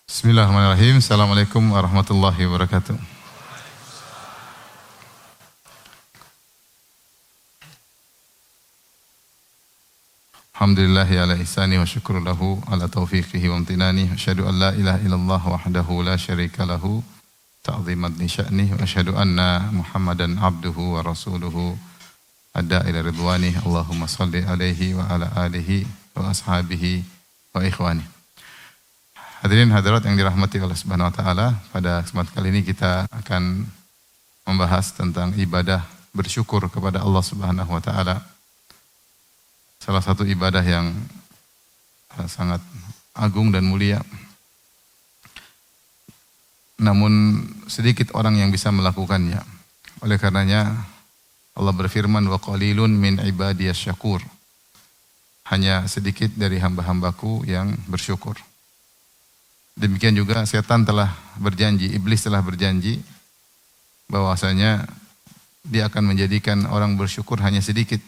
Bismillahirrahmanirrahim. Assalamualaikum warahmatullahi wabarakatuh. Alhamdulillahi ala ihsani wa syukru lahu ala taufiqihi wa amtinani. Asyhadu an la ilaha illallah wahdahu la syarika lahu ta'ziman li sya'nih. Wa asyhadu anna Muhammadan abduhu wa rasuluhu adda ila ridwani. Allahumma salli alaihi wa ala alihi wa ashabihi wa ikhwani. Hadirin hadirat yang dirahmati Allah Subhanahu wa taala, pada kesempatan kali ini kita akan membahas tentang ibadah bersyukur kepada Allah Subhanahu wa taala. Salah satu ibadah yang sangat agung dan mulia. Namun sedikit orang yang bisa melakukannya. Oleh karenanya Allah berfirman, wa qalilun min ibadiyas syakur. Hanya sedikit dari hamba-hambaku yang bersyukur. Demikian juga setan telah berjanji, iblis telah berjanji bahwasanya dia akan menjadikan orang bersyukur hanya sedikit.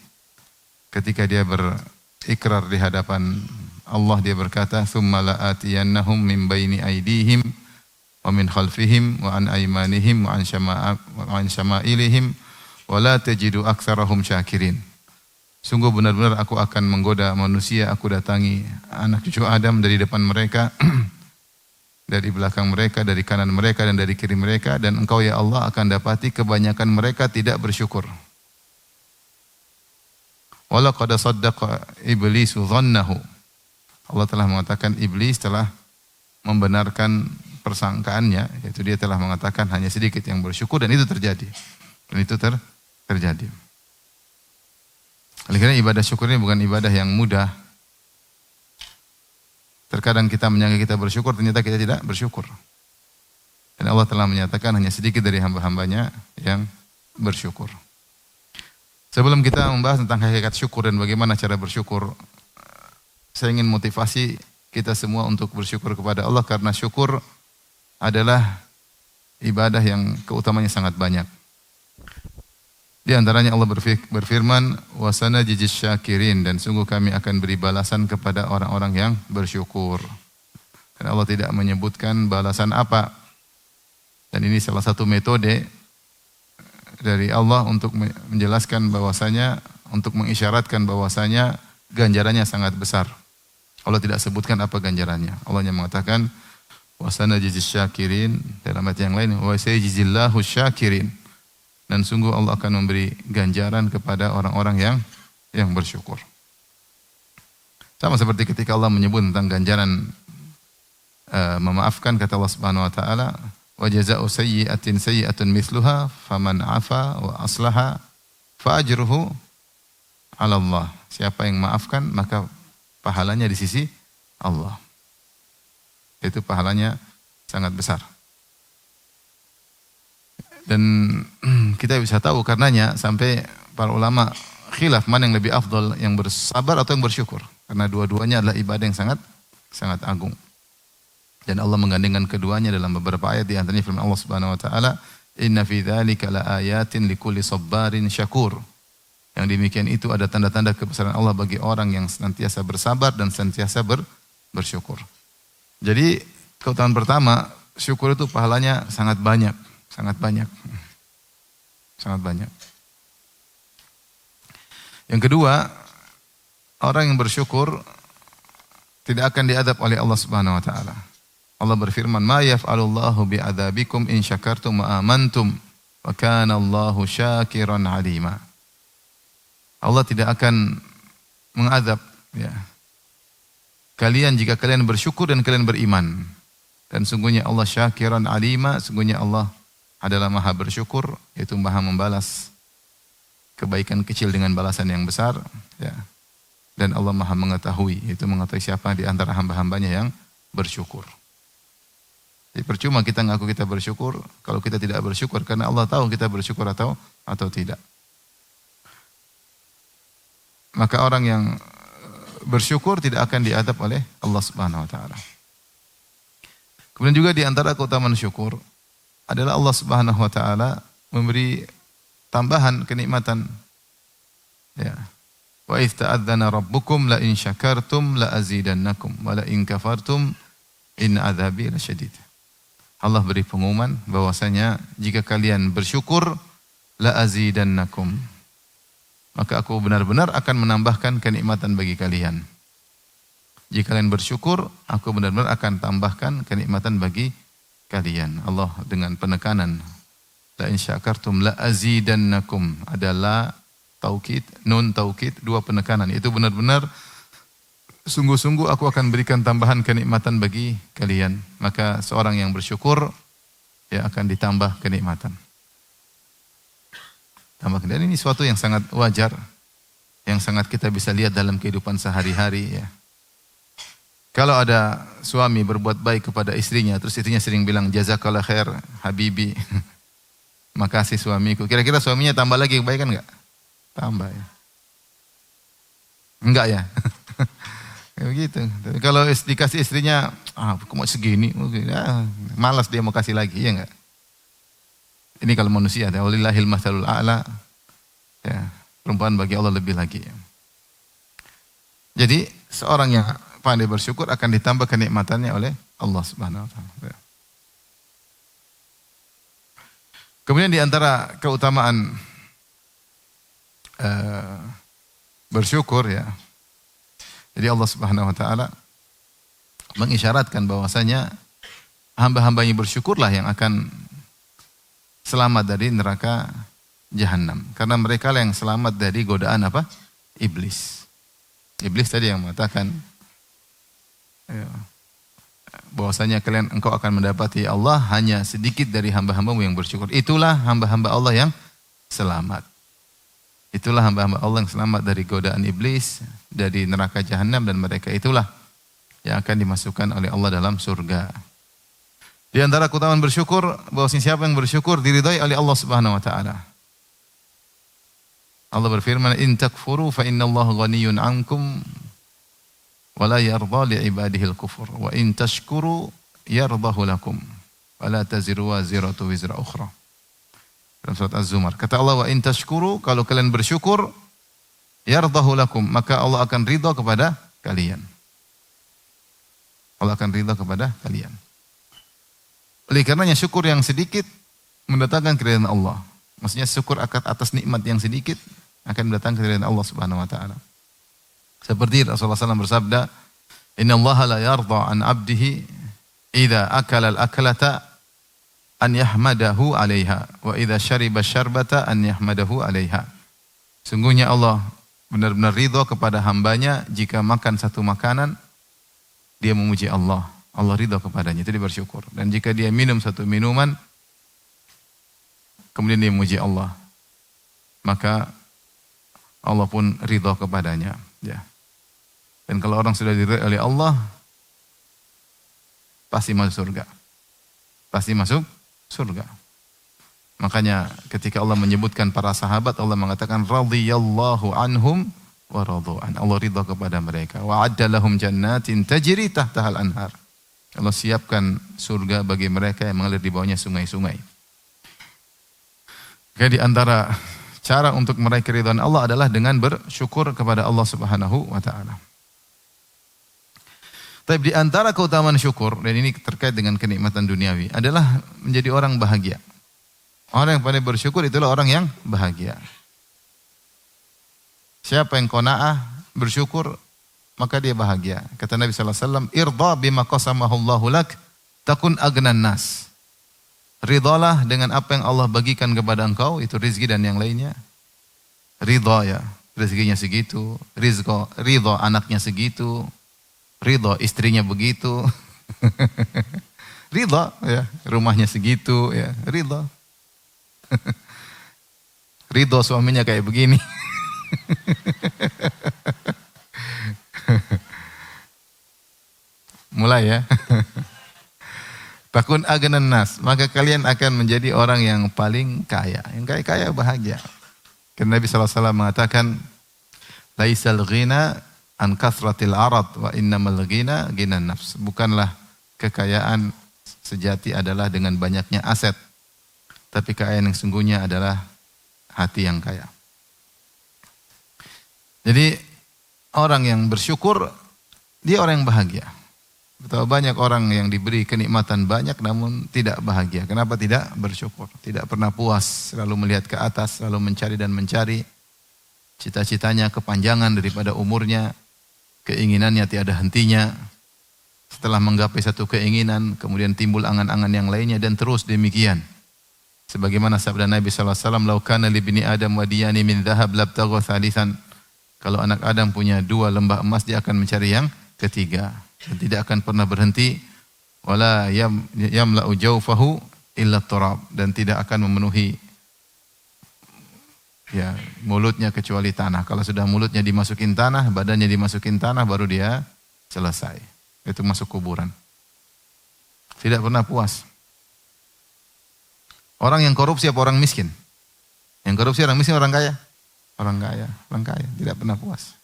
Ketika dia berikrar di hadapan Allah, dia berkata, "Tsumma la'atiyannahum min baini aydihim wa min khalfihim wa an aymanihim wa an syama'ilihim wa la tajidu aktsarahum syakirin." Sungguh benar-benar aku akan menggoda manusia, aku datangi anak cucu Adam dari depan mereka, dari belakang mereka, dari kanan mereka, dan dari kiri mereka, dan engkau ya Allah akan dapati kebanyakan mereka tidak bersyukur. Walaqad saddaqa iblisu dhannahu. Allah telah mengatakan iblis telah membenarkan persangkaannya, yaitu dia telah mengatakan hanya sedikit yang bersyukur, dan itu terjadi. Dan itu terjadi. Oleh karena ibadah syukur ini bukan ibadah yang mudah. Terkadang kita menyangka kita bersyukur, ternyata kita tidak bersyukur. Dan Allah telah menyatakan hanya sedikit dari hamba-hambanya yang bersyukur. Sebelum kita membahas tentang hakikat syukur dan bagaimana cara bersyukur, saya ingin motivasi kita semua untuk bersyukur kepada Allah, karena syukur adalah ibadah yang keutamanya sangat banyak. Di antaranya Allah berfirman, wasana jijis syakirin, dan sungguh kami akan beri balasan kepada orang-orang yang bersyukur. Dan Allah tidak menyebutkan balasan apa. Dan ini salah satu metode dari Allah untuk menjelaskan bahwasanya, untuk mengisyaratkan bahwasanya ganjarannya sangat besar. Allah tidak sebutkan apa ganjarannya. Allah hanya mengatakan wasana jijis syakirin, dalam ayat yang lain wa sayajizillahu syakirin. Dan sungguh Allah akan memberi ganjaran kepada orang-orang yang bersyukur. Sama seperti ketika Allah menyebut tentang ganjaran memaafkan, kata Allah Subhanahu wa taala, wa jazaa'u sayyi'atin sayyi'atun mithluha faman 'afa wa aslaha fa ajruhu 'ala Allah. Siapa yang maafkan maka pahalanya di sisi Allah. Itu pahalanya sangat besar. Dan kita bisa tahu karenanya sampai para ulama khilaf mana yang lebih afdal, yang bersabar atau yang bersyukur. Karena dua-duanya adalah ibadah yang sangat agung. Dan Allah menggandengkan keduanya dalam beberapa ayat, di antaranya firman Allah Subhanahu wa taala, "Inna fi dzalika laayatin likulli sabbarin syakur." Yang demikian itu ada tanda-tanda kebesaran Allah bagi orang yang senantiasa bersabar dan senantiasa bersyukur. Jadi keutamaan pertama, syukur itu pahalanya sangat banyak. Sangat banyak. Yang kedua, orang yang bersyukur tidak akan diadab oleh Allah Subhanahu wa taala. Allah berfirman, "Ma yaf'alullahu bi'adzabikum in syakartum wa amantum wa kana Allahu syakiran 'alima." Allah tidak akan mengadab kalian jika kalian bersyukur dan kalian beriman. Dan sungguhnya Allah syakiran 'alima, sungguhnya Allah adalah maha bersyukur, yaitu maha membalas kebaikan kecil dengan balasan yang besar. Dan Allah maha mengetahui, yaitu mengetahui siapa di antara hamba-hambanya yang bersyukur. Jadi percuma kita ngaku kita bersyukur kalau kita tidak bersyukur, karena Allah tahu kita bersyukur atau tidak. Maka orang yang bersyukur tidak akan diadab oleh Allah Subhanahu wa taala. Kemudian juga di antara keutamaan syukur adalah Allah Subhanahu wa taala memberi tambahan kenikmatan. Wa idz ta'adzana rabbukum la in syakartum la azidannakum wa la in kafartum inna adzabi lasyadid. Allah beri pengumuman bahwasanya jika kalian bersyukur la azidannakum, maka aku benar-benar akan menambahkan kenikmatan bagi kalian. Jika kalian bersyukur, aku benar-benar akan tambahkan kenikmatan bagi kalian. Allah dengan penekanan, la in syakartum la azidannakum, adalah taukid, nun taukid, dua penekanan. Itu benar-benar sungguh-sungguh aku akan berikan tambahan kenikmatan bagi kalian. Maka seorang yang bersyukur, ya akan ditambah kenikmatan. Dan ini suatu yang sangat wajar, yang sangat kita bisa lihat dalam kehidupan sehari-hari, ya. Kalau ada suami berbuat baik kepada istrinya, terus istrinya sering bilang jazakallah khair habibi, makasih suamiku. Kira-kira suaminya tambah lagi kebaikan enggak? Tambah, ya. Enggak, ya. Begitu. Tapi kalau dikasih istrinya, aku mau segini, malas dia mau kasih lagi, ya enggak? Ini kalau manusia, walillahil matsalul a'la, ya, perumpamaan bagi Allah lebih lagi. Ya. Jadi seorang yang pandai bersyukur akan ditambah kenikmatannya oleh Allah Subhanahu wa taala. Ya. Kemudian di antara keutamaan bersyukur, ya. Jadi Allah Subhanahu wa taala mengisyaratkan bahwasanya hamba-hambanya bersyukurlah yang akan selamat dari neraka Jahannam. Karena mereka yang selamat dari godaan apa? Iblis. Iblis tadi yang mengatakan, ya, bahwasanya engkau akan mendapati Allah hanya sedikit dari hamba-hambamu yang bersyukur. Itulah hamba-hamba Allah yang selamat. Itulah hamba-hamba Allah yang selamat dari godaan iblis, dari neraka Jahannam, dan mereka itulah yang akan dimasukkan oleh Allah dalam surga. Di antara keutamaan bersyukur, bahwasanya siapa yang bersyukur diridhai oleh Allah Subhanahu wa taala. Allah berfirman, "In takfuru fa innallaha ghaniyyun 'ankum wa la yarda li 'ibadihi al-kufur wa in tashkuru yardahu lakum wa la taziru waziratu wizra ukhra." Dalam surat Az-Zumar. Kata Allah, "Wa in tashkuru," kalau kalian bersyukur, yardahu lakum, maka Allah akan ridha kepada kalian. Allah akan ridha kepada kalian. Oleh karenanya syukur yang sedikit mendatangkan keridhaan Allah. Maksudnya syukur atas nikmat yang sedikit akan mendatangkan keridhaan Allah Subhanahu wa taala. Seperti Rasulullah SAW bersabda, "Inna Allah la yarda an 'abdihi idza akala al-aklata an yahmadahu 'alaiha wa idza syariba syarbata an yahmadahu 'alaiha." Sungguhnya Allah benar-benar ridha kepada hambanya jika makan satu makanan dia memuji Allah. Allah ridha kepadanya, itu dia bersyukur. Dan jika dia minum satu minuman, kemudian dia memuji Allah, maka Allah pun ridha kepadanya. Ya. Dan kalau orang sudah diridhai oleh Allah, pasti masuk surga. Pasti masuk surga. Makanya ketika Allah menyebutkan para sahabat, Allah mengatakan radhiyallahu anhum wa radu an. Allah ridha kepada mereka. Wa adda lahum jannatin tajri tahtahal anhar. Allah siapkan surga bagi mereka yang mengalir di bawahnya sungai-sungai. Jadi antara cara untuk meraih keridhaan Allah adalah dengan bersyukur kepada Allah Subhanahu wa taala. Tapi di antara keutamaan syukur, dan ini terkait dengan kenikmatan duniawi, adalah menjadi orang bahagia. Orang yang pandai bersyukur itulah orang yang bahagia. Siapa yang qanaah bersyukur, maka dia bahagia. Kata Nabi sallallahu alaihi wasallam, "Irda bima qasamahullahu lak, takun agnan nas." Ridhalah dengan apa yang Allah bagikan kepada engkau, itu rezeki dan yang lainnya. Ridha, ya, rezekinya segitu, ridha anaknya segitu, ridha istrinya begitu. Ridha, ya, rumahnya segitu, ya, ridha. Ridha suaminya kayak begini. Mulai, ya. Takun agnan nas, maka kalian akan menjadi orang yang paling kaya. Yang kaya bahagia. Karena Nabi SAW mengatakan, "Laisal ghina an kasratil arad wa innamal ghina ghinan nafs." Bukanlah kekayaan sejati adalah dengan banyaknya aset, tapi kekayaan yang sungguhnya adalah hati yang kaya. Jadi orang yang bersyukur, dia orang yang bahagia. Betapa banyak orang yang diberi kenikmatan banyak namun tidak bahagia. Kenapa tidak bersyukur? Tidak pernah puas, selalu melihat ke atas, selalu mencari dan mencari. Cita-citanya kepanjangan daripada umurnya, keinginannya tiada hentinya. Setelah menggapai satu keinginan, kemudian timbul angan-angan yang lainnya dan terus demikian. Sebagaimana sabda Nabi SAW, "Lau kana li bini Adam wadiyani min dhahab labtagha thalithan." Kalau anak Adam punya 2 lembah emas, dia akan mencari yang ketiga. Dan tidak akan pernah berhenti. Wala yamla'u jawfahu illa turab. Dan tidak akan memenuhi mulutnya kecuali tanah. Kalau sudah mulutnya dimasukin tanah, badannya dimasukin tanah, baru dia selesai. Itu masuk kuburan. Tidak pernah puas. Orang yang korupsi apa orang miskin? Yang korupsi orang miskin, orang kaya? Orang kaya. Tidak pernah puas.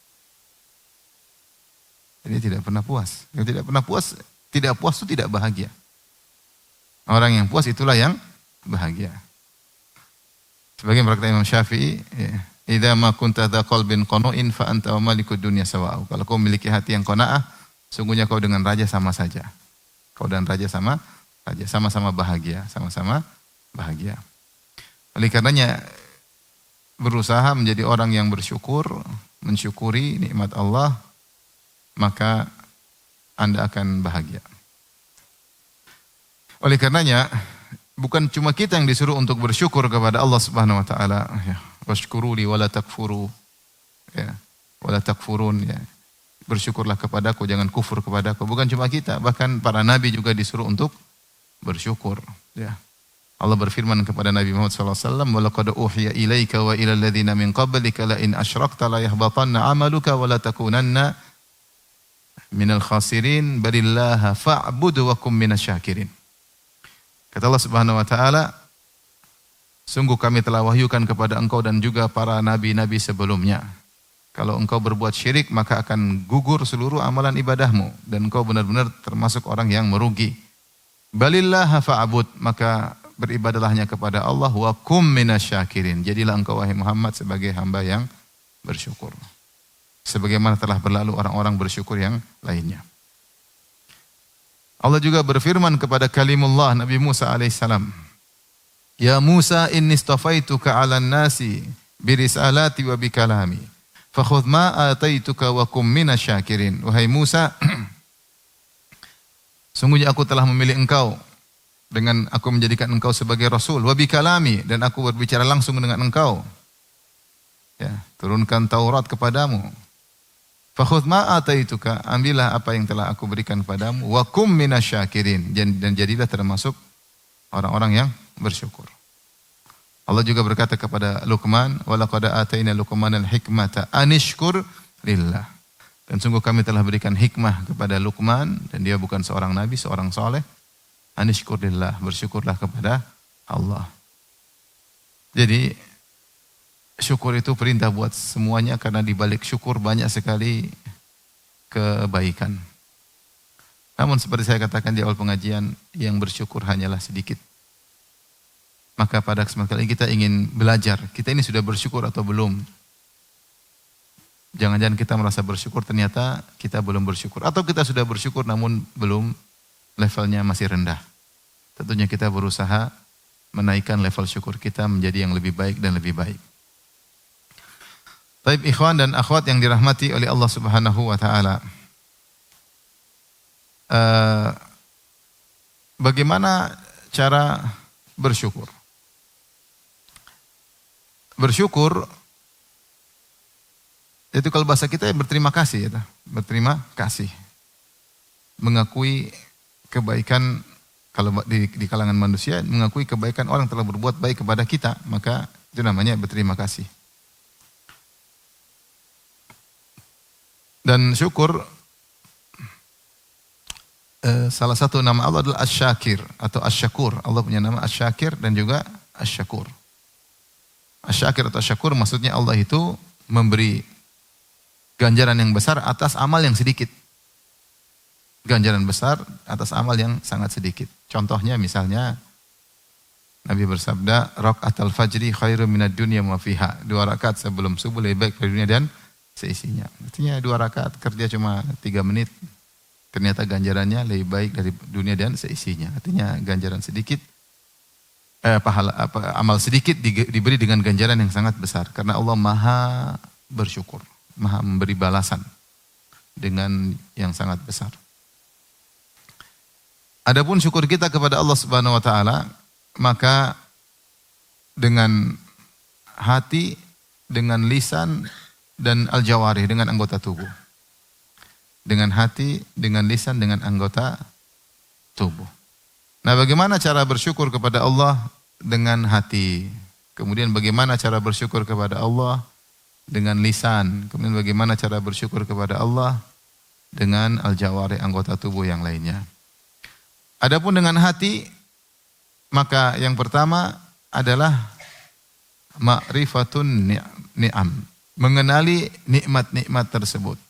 Jadi tidak pernah puas. Yang tidak pernah puas, tidak puas itu tidak bahagia. Orang yang puas itulah yang bahagia. Sebagai berkata Imam Syafi'i, "Idza ma kunta dza qalbin qana'in fa anta wa malikud dunya sawa'u." Kalau kau memiliki hati yang qanaah, sungguhnya kau dengan raja sama saja. Kau dan raja sama saja, sama-sama bahagia, sama-sama bahagia. Oleh karenanya berusaha menjadi orang yang bersyukur, mensyukuri nikmat Allah, maka Anda akan bahagia. Oleh karenanya, bukan cuma kita yang disuruh untuk bersyukur kepada Allah Subhanahu wa taala, ya, washkuruli wala takfuru, ya, wala takfurun, ya. Bersyukurlah kepadaku, jangan kufur kepadaku. Bukan cuma kita, bahkan para nabi juga disuruh untuk bersyukur, ya. Allah berfirman kepada Nabi Muhammad SAW, "Walaqad uhiya ilaika wa ilal ladzina min qablika la in asyrakta la yahbatanna 'amaluka wa la takunanna minal khasirin balillaha fa'budu wa kum minasyakirin." Kata Allah Subhanahu wa taala, sungguh kami telah wahyukan kepada engkau dan juga para nabi-nabi sebelumnya. Kalau engkau berbuat syirik, maka akan gugur seluruh amalan ibadahmu dan engkau benar-benar termasuk orang yang merugi. Balillaha fa'bud, maka beribadahnya kepada Allah, wa kum minasyakirin. Jadilah engkau wahai Muhammad sebagai hamba yang bersyukur. Sebagaimana telah berlalu orang-orang bersyukur yang lainnya. Allah juga berfirman kepada kalimullah Nabi Musa alaihissalam, "Ya Musa inni istafaituka 'alan nasi birisalati wa bikalami fakhudh ma ataituka wa kum minasyakirin." Wahai Musa, sungguhnya aku telah memilih engkau dengan aku menjadikan engkau sebagai rasul, wa bikalami, dan aku berbicara langsung dengan engkau. Ya, turunkan Taurat kepadamu. Fakhudh ma ataituka, ambillah apa yang telah aku berikan kepadamu, wa kum minasyakirin, dan jadilah termasuk orang-orang yang bersyukur. Allah juga berkata kepada Luqman, wa laqad ataina Luqmanal hikmata anishkur lillah. Dan sungguh kami telah berikan hikmah kepada Luqman, dan dia bukan seorang nabi, seorang saleh. Anishkur lillah, bersyukurlah kepada Allah. Jadi syukur itu perintah buat semuanya, karena di balik syukur banyak sekali kebaikan. Namun seperti saya katakan di awal pengajian, yang bersyukur hanyalah sedikit. Maka pada kesempatan kali ini kita ingin belajar, kita ini sudah bersyukur atau belum? Jangan-jangan kita merasa bersyukur, ternyata kita belum bersyukur. Atau kita sudah bersyukur namun belum, levelnya masih rendah. Tentunya kita berusaha menaikkan level syukur kita menjadi yang lebih baik dan lebih baik. Taib ikhwan dan akhwat yang dirahmati oleh Allah Subhanahu wa taala. Bagaimana cara bersyukur? Bersyukur itu kalau bahasa kita berterima kasih, ya, berterima kasih. Mengakui kebaikan, kalau di kalangan manusia, mengakui kebaikan orang telah berbuat baik kepada kita, maka itu namanya berterima kasih. Dan syukur, salah satu nama Allah adalah Asy-Syakir atau Asy-Syakur. Allah punya nama Asy-Syakir dan juga Asy-Syakur. Asy-Syakir atau Asy-Syakur maksudnya Allah itu memberi ganjaran yang besar atas amal yang sedikit. Ganjaran besar atas amal yang sangat sedikit. Contohnya misalnya Nabi bersabda, "Raka'atul fajri khairum minad dunya wa fiha." 2 rakaat sebelum subuh lebih baik dari dunia dan seisinya. Artinya 2 rakaat kerja cuma 3 menit. ternyata ganjarannya lebih baik dari dunia dan seisinya. Artinya ganjaran sedikit, amal sedikit diberi dengan ganjaran yang sangat besar. Karena Allah maha bersyukur, maha memberi balasan dengan yang sangat besar. Adapun syukur kita kepada Allah Subhanahu wa taala, maka dengan hati, dengan lisan dan al-jawarih, dengan anggota tubuh. Dengan hati, dengan lisan, dengan anggota tubuh. Nah, bagaimana cara bersyukur kepada Allah? Dengan hati. Kemudian bagaimana cara bersyukur kepada Allah? Dengan lisan. Kemudian bagaimana cara bersyukur kepada Allah? Dengan al-jawarih, anggota tubuh yang lainnya. Adapun dengan hati, maka yang pertama adalah ma'rifatun ni'am. Mengenali nikmat-nikmat tersebut.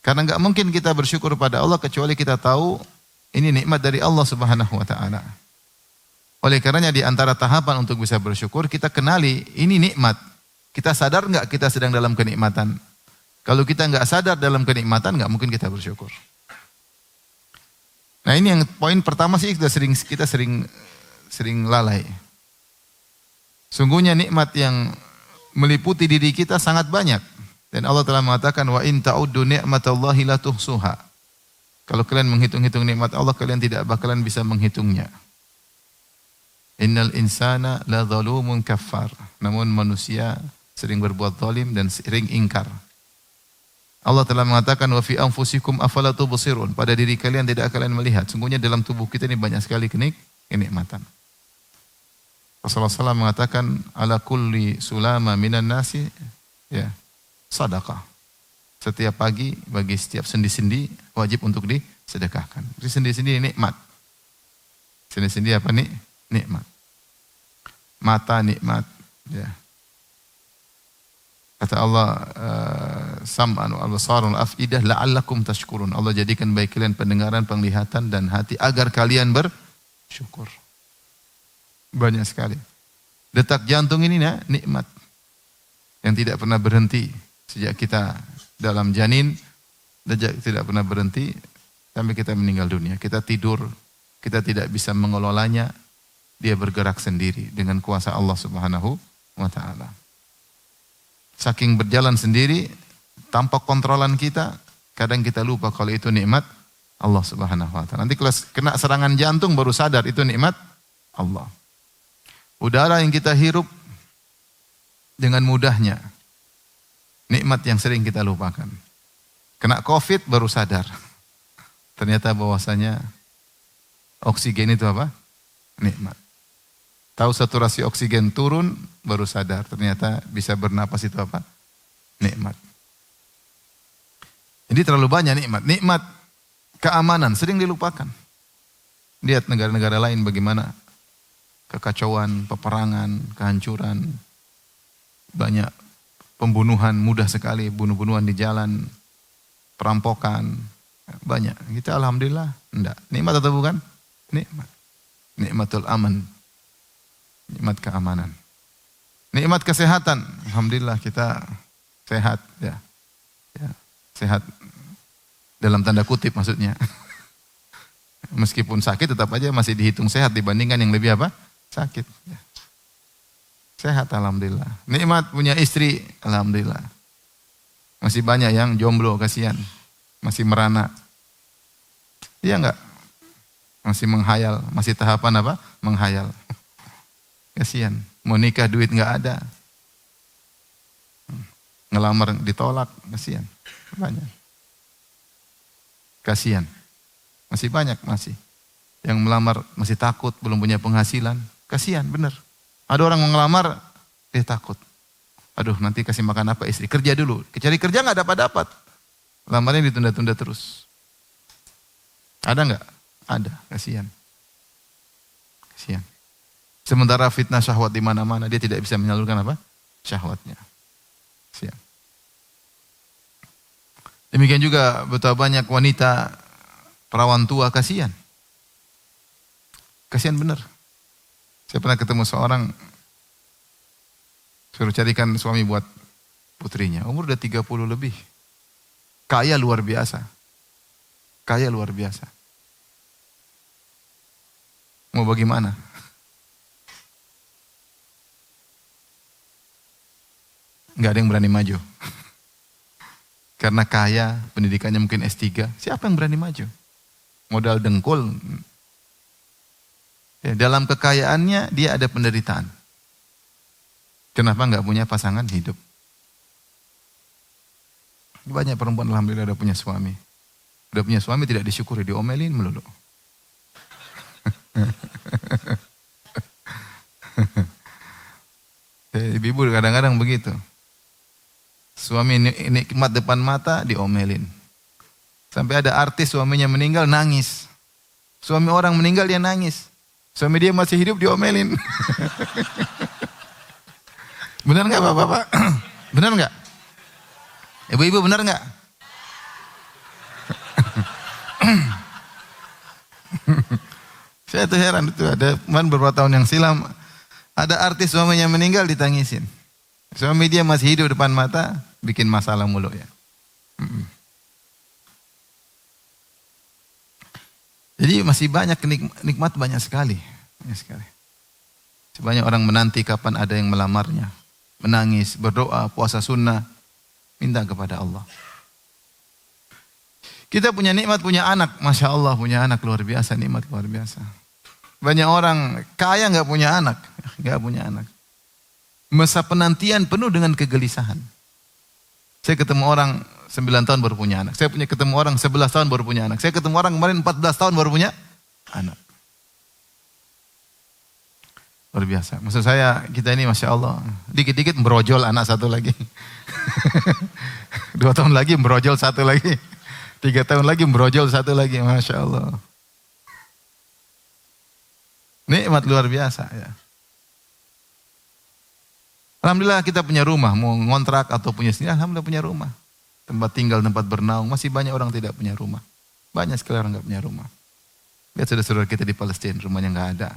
Karena enggak mungkin kita bersyukur pada Allah kecuali kita tahu ini nikmat dari Allah Subhanahu wa taala. Oleh karenanya di antara tahapan untuk bisa bersyukur, kita kenali ini nikmat. Kita sadar enggak kita sedang dalam kenikmatan? Kalau kita enggak sadar dalam kenikmatan, enggak mungkin kita bersyukur. Nah, ini yang poin pertama sih kita sering lalai. Sungguhnya nikmat yang meliputi diri kita sangat banyak. Dan Allah telah mengatakan wa in ta'uddu ni'matallahi la tuhsuha. Kalau kalian menghitung-hitung nikmat Allah, kalian tidak bakalan bisa menghitungnya. Innal insana la zalumun kaffar. Namun manusia sering berbuat zalim dan sering ingkar. Allah telah mengatakan wa fi anfusikum afala tubsirun. Pada diri kalian tidak kalian melihat. Sungguhnya dalam tubuh kita ini banyak sekali kenikmatan. Rasulullah SAW mengatakan ala kulli sulama minan nasi ya sedekah. Setiap pagi bagi setiap sendi-sendi wajib untuk disedekahkan. Sendi-sendi nikmat. Sendi-sendi apa nih? Nikmat. Mata nikmat. Ya. Kata Allah, sam'an wa absarun afidah la'allakum tashkurun. Allah jadikan bagi kalian pendengaran, penglihatan dan hati agar kalian bersyukur. Banyak sekali. Detak jantung ini nikmat yang tidak pernah berhenti. Sejak kita dalam janin, tidak pernah berhenti sampai kita meninggal dunia. Kita tidur, kita tidak bisa mengelolanya, dia bergerak sendiri dengan kuasa Allah Subhanahu wa taala. Saking berjalan sendiri, tanpa kontrolan kita, kadang kita lupa kalau itu nikmat Allah Subhanahu wa taala. Nanti kalau kena serangan jantung baru sadar itu nikmat Allah. Udara yang kita hirup dengan mudahnya, nikmat yang sering kita lupakan. Kena COVID baru sadar. Ternyata bahwasanya oksigen itu apa? Nikmat. Tahu saturasi oksigen turun baru sadar. Ternyata bisa bernapas itu apa? Nikmat. Jadi terlalu banyak nikmat. Nikmat keamanan sering dilupakan. Lihat negara-negara lain bagaimana kekacauan, peperangan, kehancuran, banyak pembunuhan mudah sekali, bunuh-bunuhan di jalan, perampokan, banyak. Kita alhamdulillah enggak. Nikmat atau bukan? Nikmat. Nikmatul aman. Nikmat keamanan. Nikmat kesehatan. Alhamdulillah kita sehat ya. Ya, sehat dalam tanda kutip maksudnya. Meskipun sakit tetap aja masih dihitung sehat dibandingkan yang lebih apa? Sakit. Ya. Sehat alhamdulillah. Nikmat punya istri alhamdulillah. Masih banyak yang jomblo kasihan. Masih merana. Iya enggak? Masih menghayal, masih tahapan apa? Menghayal. Kasihan. Mau nikah duit enggak ada. Ngelamar ditolak, kasihan. Banyak. Kasihan. Masih banyak masih. Yang melamar masih takut, belum punya penghasilan. Kasihan, benar. Ada orang mau ngelamar, dia takut. Aduh, nanti kasih makan apa istri? Kerja dulu. Cari kerja nggak dapat-dapat. Lamarnya ditunda-tunda terus. Ada nggak? Ada. Kasihan. Kasihan. Sementara fitnah syahwat di mana-mana, dia tidak bisa menyalurkan apa? Syahwatnya. Kasihan. Demikian juga betapa banyak wanita perawan tua kasihan. Kasihan benar. Saya pernah ketemu seorang suruh carikan suami buat putrinya. Umur udah 30 lebih. Kaya luar biasa. Kaya luar biasa. Mau bagaimana? Nggak ada yang berani maju. Karena kaya, pendidikannya mungkin S3. Siapa yang berani maju? Modal dengkul. Ya, dalam kekayaannya dia ada penderitaan. Kenapa nggak punya pasangan hidup? Banyak perempuan alhamdulillah udah punya suami. Udah punya suami tidak disyukuri, diomelin melulu. Ibu kadang-kadang begitu. Suami nikmat depan mata diomelin. Sampai ada artis suaminya meninggal nangis. Suami orang meninggal dia nangis. Suami dia masih hidup diomelin. Benar nggak bapak-bapak? Benar nggak? Ibu-ibu benar nggak? Saya tuh heran itu ada beberapa tahun yang silam ada artis suaminya meninggal ditangisin. Suami dia masih hidup depan mata bikin masalah mulu ya. Jadi masih banyak nikmat banyak sekali. Banyak sekali. Sebanyak orang menanti kapan ada yang melamarnya. Menangis, berdoa, puasa sunnah. Minta kepada Allah. Kita punya nikmat, punya anak. Masya Allah punya anak luar biasa, nikmat luar biasa. Banyak orang kaya nggak punya anak. Nggak punya anak. Masa penantian penuh dengan kegelisahan. Saya ketemu orang 9 tahun baru punya anak. Saya ketemu orang 11 tahun baru punya anak. Saya ketemu orang kemarin 14 tahun baru punya anak. Luar biasa. Maksud saya kita ini Masya Allah. Dikit-dikit merojol anak satu lagi. 2 tahun lagi merojol satu lagi. 3 tahun lagi merojol satu lagi. Masya Allah. Nikmat luar biasa ya. Alhamdulillah kita punya rumah. Mau ngontrak atau punya sendiri. Alhamdulillah punya rumah. Tempat tinggal, tempat bernaung. Masih banyak orang tidak punya rumah. Banyak sekali orang tidak punya rumah. Lihat saudara-saudara kita di Palestina. Rumahnya nggak ada.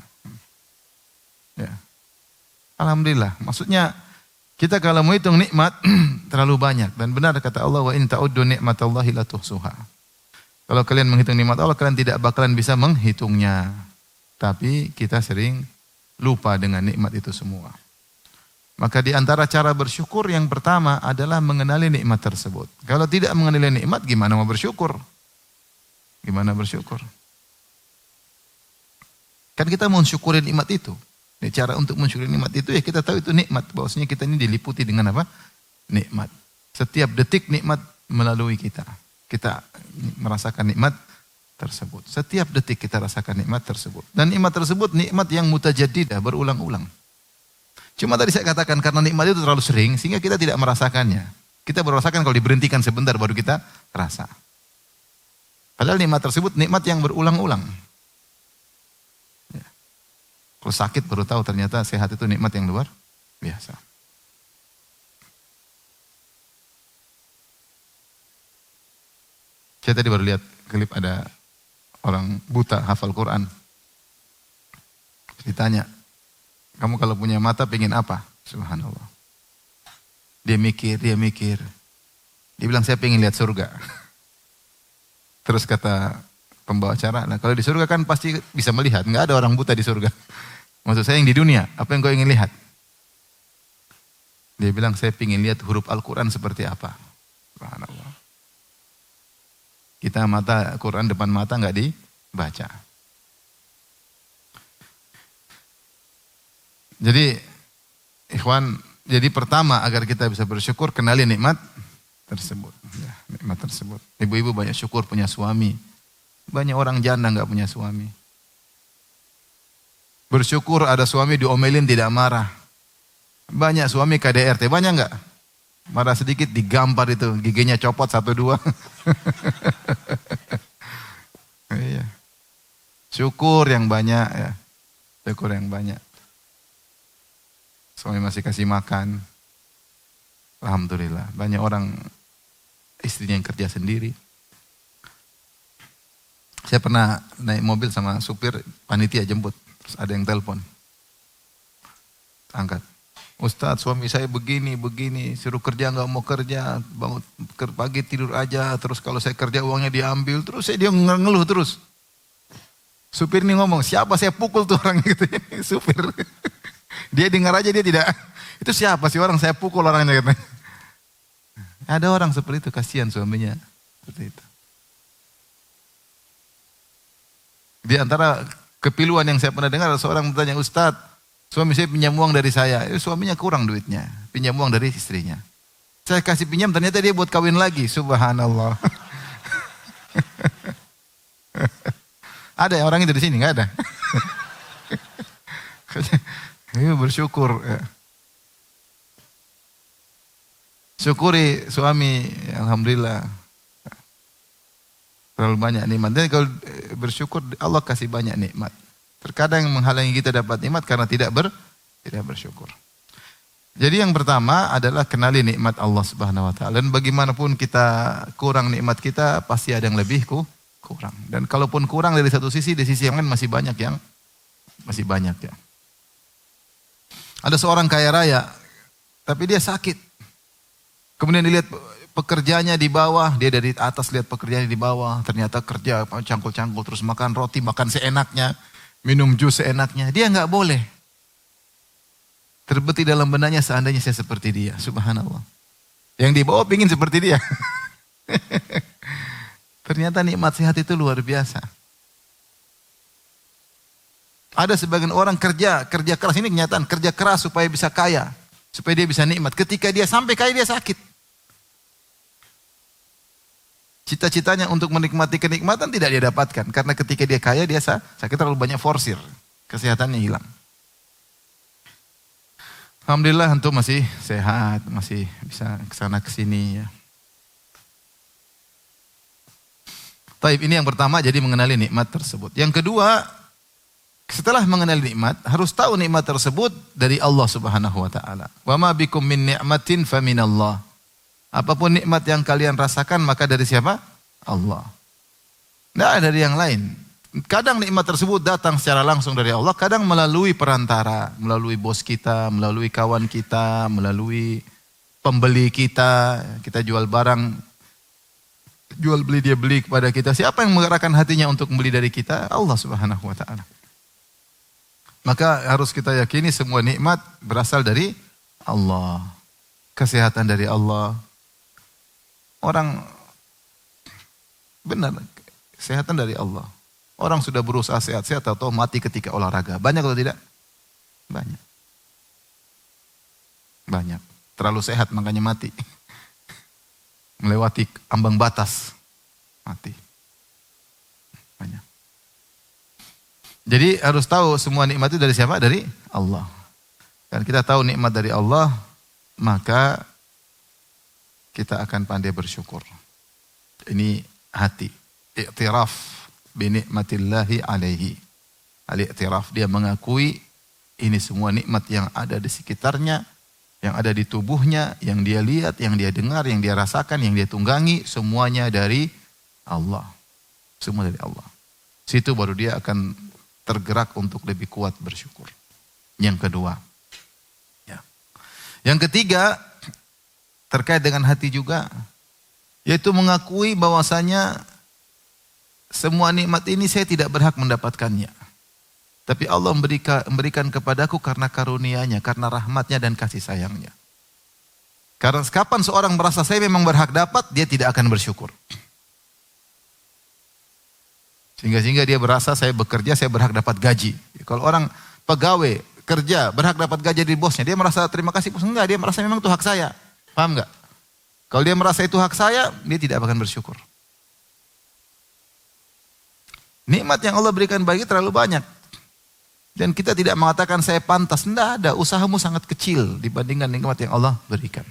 Ya. Alhamdulillah. Maksudnya kita kalau mau hitung nikmat terlalu banyak dan benar kata Allah wa in ta'uddu nikmatallahi la tuhsuha. Kalau kalian menghitung nikmat Allah kalian tidak bakalan bisa menghitungnya. Tapi kita sering lupa dengan nikmat itu semua. Maka di antara cara bersyukur yang pertama adalah mengenali nikmat tersebut. Kalau tidak mengenali nikmat gimana mau bersyukur? Gimana bersyukur? Kan kita mau syukurin nikmat itu. Ini cara untuk mensyukuri nikmat itu ya kita tahu itu nikmat. Bahwasanya kita ini diliputi dengan apa? Nikmat. Setiap detik nikmat melalui kita. Kita merasakan nikmat tersebut. Setiap detik kita rasakan nikmat tersebut. Dan nikmat tersebut nikmat yang mutajaddidah, berulang-ulang. Cuma tadi saya katakan karena nikmat itu terlalu sering sehingga kita tidak merasakannya. Kita merasakan kalau diberhentikan sebentar baru kita rasa. Padahal nikmat tersebut nikmat yang berulang-ulang. Kalau sakit baru tahu ternyata sehat itu nikmat yang luar biasa. Saya tadi baru lihat klip ada orang buta hafal Quran. Ditanya, kamu kalau punya mata pengen apa? Subhanallah. Dia mikir. Dia bilang saya pengen lihat surga. Terus kata pembawa acara, nah kalau di surga kan pasti bisa melihat. Nggak ada orang buta di surga. Maksud saya yang di dunia, apa yang kau ingin lihat? Dia bilang saya ingin lihat huruf Al-Quran seperti apa. Subhanallah. Kita mata Quran depan mata nggak dibaca. Jadi ikhwan, jadi pertama agar kita bisa bersyukur kenali nikmat tersebut. Ya, nikmat tersebut. Ibu-ibu banyak syukur punya suami. Banyak orang janda nggak punya suami. Bersyukur ada suami diomelin tidak marah. Banyak suami KDRT, banyak nggak? Marah sedikit digampar itu, giginya copot 1-2. Iya. Syukur yang banyak ya. Syukur yang banyak. Suami masih kasih makan. Alhamdulillah. Banyak orang istrinya yang kerja sendiri. Saya pernah naik mobil sama supir panitia jemput. Terus ada yang telepon. Angkat. Ustadz suami saya begini, suruh kerja nggak mau kerja, bangun pagi tidur aja, terus kalau saya kerja uangnya diambil, terus dia ngeluh terus. Supir ini ngomong, siapa saya pukul tuh orang gitu, supir. Dia dengar aja dia tidak, itu siapa sih orang saya pukul orangnya katanya. Ada orang seperti itu, kasihan suaminya. Seperti itu. Di antara kepiluan yang saya pernah dengar, seorang bertanya, Ustadz, suami saya pinjam uang dari saya, suaminya kurang duitnya, pinjam uang dari istrinya. Saya kasih pinjam, ternyata dia buat kawin lagi, subhanallah. Ada ya orang itu di sini, nggak ada? Ayo bersyukur. Syukuri suami, alhamdulillah. Terlalu banyak nikmat. Dan kalau bersyukur, Allah kasih banyak nikmat. Terkadang menghalangi kita dapat nikmat karena tidak bersyukur. Jadi yang pertama adalah kenali nikmat Allah Subhanahu wa taala. Dan bagaimanapun kita kurang nikmat kita, pasti ada yang lebih kurang. Dan kalaupun kurang dari satu sisi, di sisi yang lain masih banyak ya. Ada seorang kaya raya, tapi dia sakit. Kemudian dilihat pekerjaannya di bawah, dia dari atas lihat pekerjaannya di bawah, ternyata kerja cangkul-cangkul, terus makan roti, makan seenaknya, minum jus seenaknya. Dia nggak boleh. Terbetik dalam benaknya seandainya saya seperti dia, subhanallah. Yang di bawah pingin seperti dia. Ternyata nikmat sehat itu luar biasa. Ada sebagian orang kerja keras, ini kenyataan, kerja keras supaya bisa kaya, supaya dia bisa nikmat. Ketika dia sampai kaya dia sakit. Cita-citanya untuk menikmati kenikmatan tidak dia dapatkan. Karena ketika dia kaya dia sakit, terlalu banyak forsir. Kesehatannya hilang. Alhamdulillah antum masih sehat, masih bisa kesana kesini ya. Taib, ini yang pertama, jadi mengenali nikmat tersebut. Yang kedua, setelah mengenali nikmat, harus tahu nikmat tersebut dari Allah Subhanahu wa taala. Wa ma bikum min ni'matin fa minallah. Apapun nikmat yang kalian rasakan maka dari siapa? Allah. Tidak dari yang lain. Kadang nikmat tersebut datang secara langsung dari Allah, kadang melalui perantara, melalui bos kita, melalui kawan kita, melalui pembeli kita. Kita jual barang, jual beli, dia beli kepada kita. Siapa yang menggerakkan hatinya untuk membeli dari kita? Allah Subhanahu wa taala. Maka harus kita yakini semua nikmat berasal dari Allah. Kesehatan dari Allah. Orang benar, kesehatan dari Allah. Orang sudah berusaha sehat-sehat atau mati ketika olahraga. Banyak atau tidak? Banyak. Banyak. Terlalu sehat makanya mati. Melewati ambang batas. Mati. Banyak. Jadi harus tahu semua nikmat itu dari siapa? Dari Allah. Dan kita tahu nikmat dari Allah, maka kita akan pandai bersyukur. Ini hati. I'tiraf bi nikmatillahi alaihi. Al-i'tiraf, dia mengakui ini semua nikmat yang ada di sekitarnya, yang ada di tubuhnya, yang dia lihat, yang dia dengar, yang dia rasakan, yang dia tunggangi, semuanya dari Allah. Semua dari Allah. Situ baru dia akan tergerak untuk lebih kuat bersyukur. Yang kedua. Ya. Yang ketiga, terkait dengan hati juga, yaitu mengakui bahwasanya semua nikmat ini saya tidak berhak mendapatkannya. Tapi Allah memberikan kepadaku karena karunia-Nya, karena rahmatnya dan kasih sayangnya. Karena kapan seorang merasa saya memang berhak dapat, dia tidak akan bersyukur. Sehingga dia berasa saya bekerja, saya berhak dapat gaji. Kalau orang pegawai kerja, berhak dapat gaji dari bosnya, dia merasa terima kasih bos. Enggak, dia merasa memang itu hak saya. Paham enggak? Kalau dia merasa itu hak saya, dia tidak akan bersyukur. Nikmat yang Allah berikan bagi terlalu banyak. Dan kita tidak mengatakan saya pantas. Tidak ada, usahamu sangat kecil dibandingkan nikmat yang Allah berikan.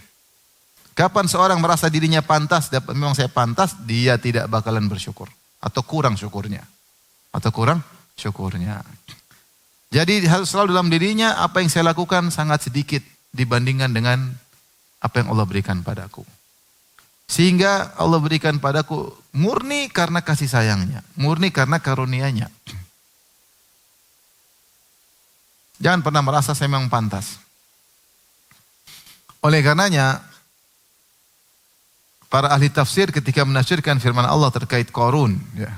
Kapan seorang merasa dirinya pantas, memang saya pantas, dia tidak bakalan bersyukur. Atau kurang syukurnya. Jadi harus selalu dalam dirinya, apa yang saya lakukan sangat sedikit dibandingkan dengan apa yang Allah berikan padaku. Sehingga Allah berikan padaku murni karena kasih sayangnya. Murni karena karunia-Nya. Jangan pernah merasa saya memang pantas. Oleh karenanya, para ahli tafsir ketika menafsirkan firman Allah terkait Qarun, ya,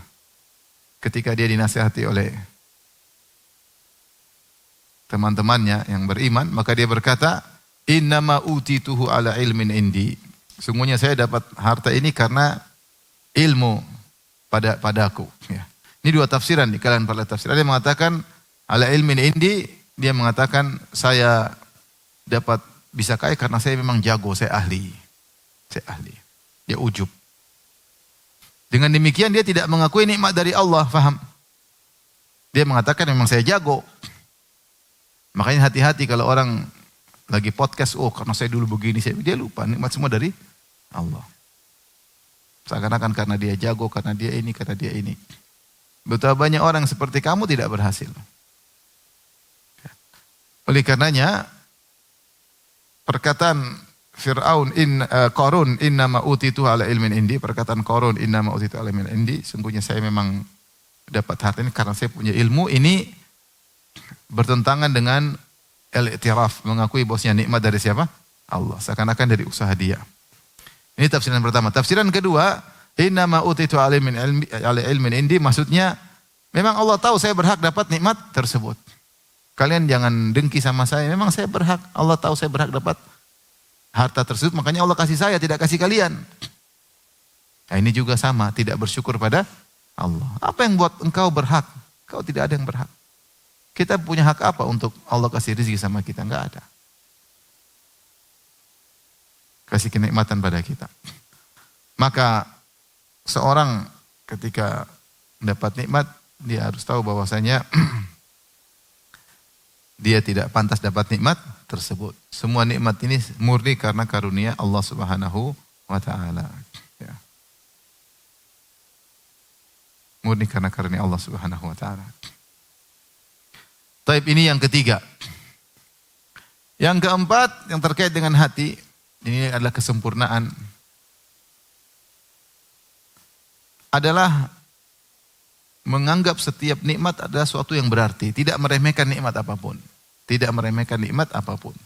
ketika dia dinasihati oleh teman-temannya yang beriman, maka dia berkata, innama utituhu ala ilmin indi. Sungguhnya saya dapat harta ini karena ilmu padaku. Ya. Ini dua tafsiran di kalangan para tafsir. Ada yang mengatakan ala ilmin indi, dia mengatakan saya dapat bisa kaya karena saya memang jago, saya ahli. Saya ahli. Dia ujub. Dengan demikian dia tidak mengakui nikmat dari Allah, faham? Dia mengatakan memang saya jago. Makanya hati-hati kalau orang lagi podcast, oh karena saya dulu begini, dia lupa nikmat semua dari Allah. Seakan-akan karena dia jago, karena dia ini, karena dia ini. Betapa banyak orang seperti kamu tidak berhasil. Oleh karenanya, perkataan Fir'aun Qarun innama utitu ala ilmin indi, perkataan Qarun innama utitu ala ilmin indi, sungguhnya saya memang dapat harta ini karena saya punya ilmu, ini bertentangan dengan al-i'tiraf, mengakui bahwasanya nikmat dari siapa? Allah, seakan-akan dari usaha dia. Ini tafsiran pertama. Tafsiran kedua, innama utitu ala ilmin indi, maksudnya memang Allah tahu saya berhak dapat nikmat tersebut. Kalian jangan dengki sama saya, memang saya berhak, Allah tahu saya berhak dapat harta tersebut, makanya Allah kasih saya, tidak kasih kalian. Nah, ini juga sama, tidak bersyukur pada Allah. Apa yang buat engkau berhak? Kau tidak ada yang berhak. Kita punya hak apa untuk Allah kasih rezeki sama kita? Enggak ada. Kasih kenikmatan pada kita. Maka seorang ketika mendapat nikmat, dia harus tahu bahwasanya dia tidak pantas dapat nikmat tersebut. Semua nikmat ini murni karena karunia Allah Subhanahu wa taala. Ya. Murni karena karunia Allah Subhanahu wa taala. Taib, ini yang ketiga. Yang keempat yang terkait dengan hati, ini adalah kesempurnaan. Adalah menganggap setiap nikmat adalah suatu yang berarti, tidak meremehkan nikmat apapun. Tidak meremehkan nikmat apapun.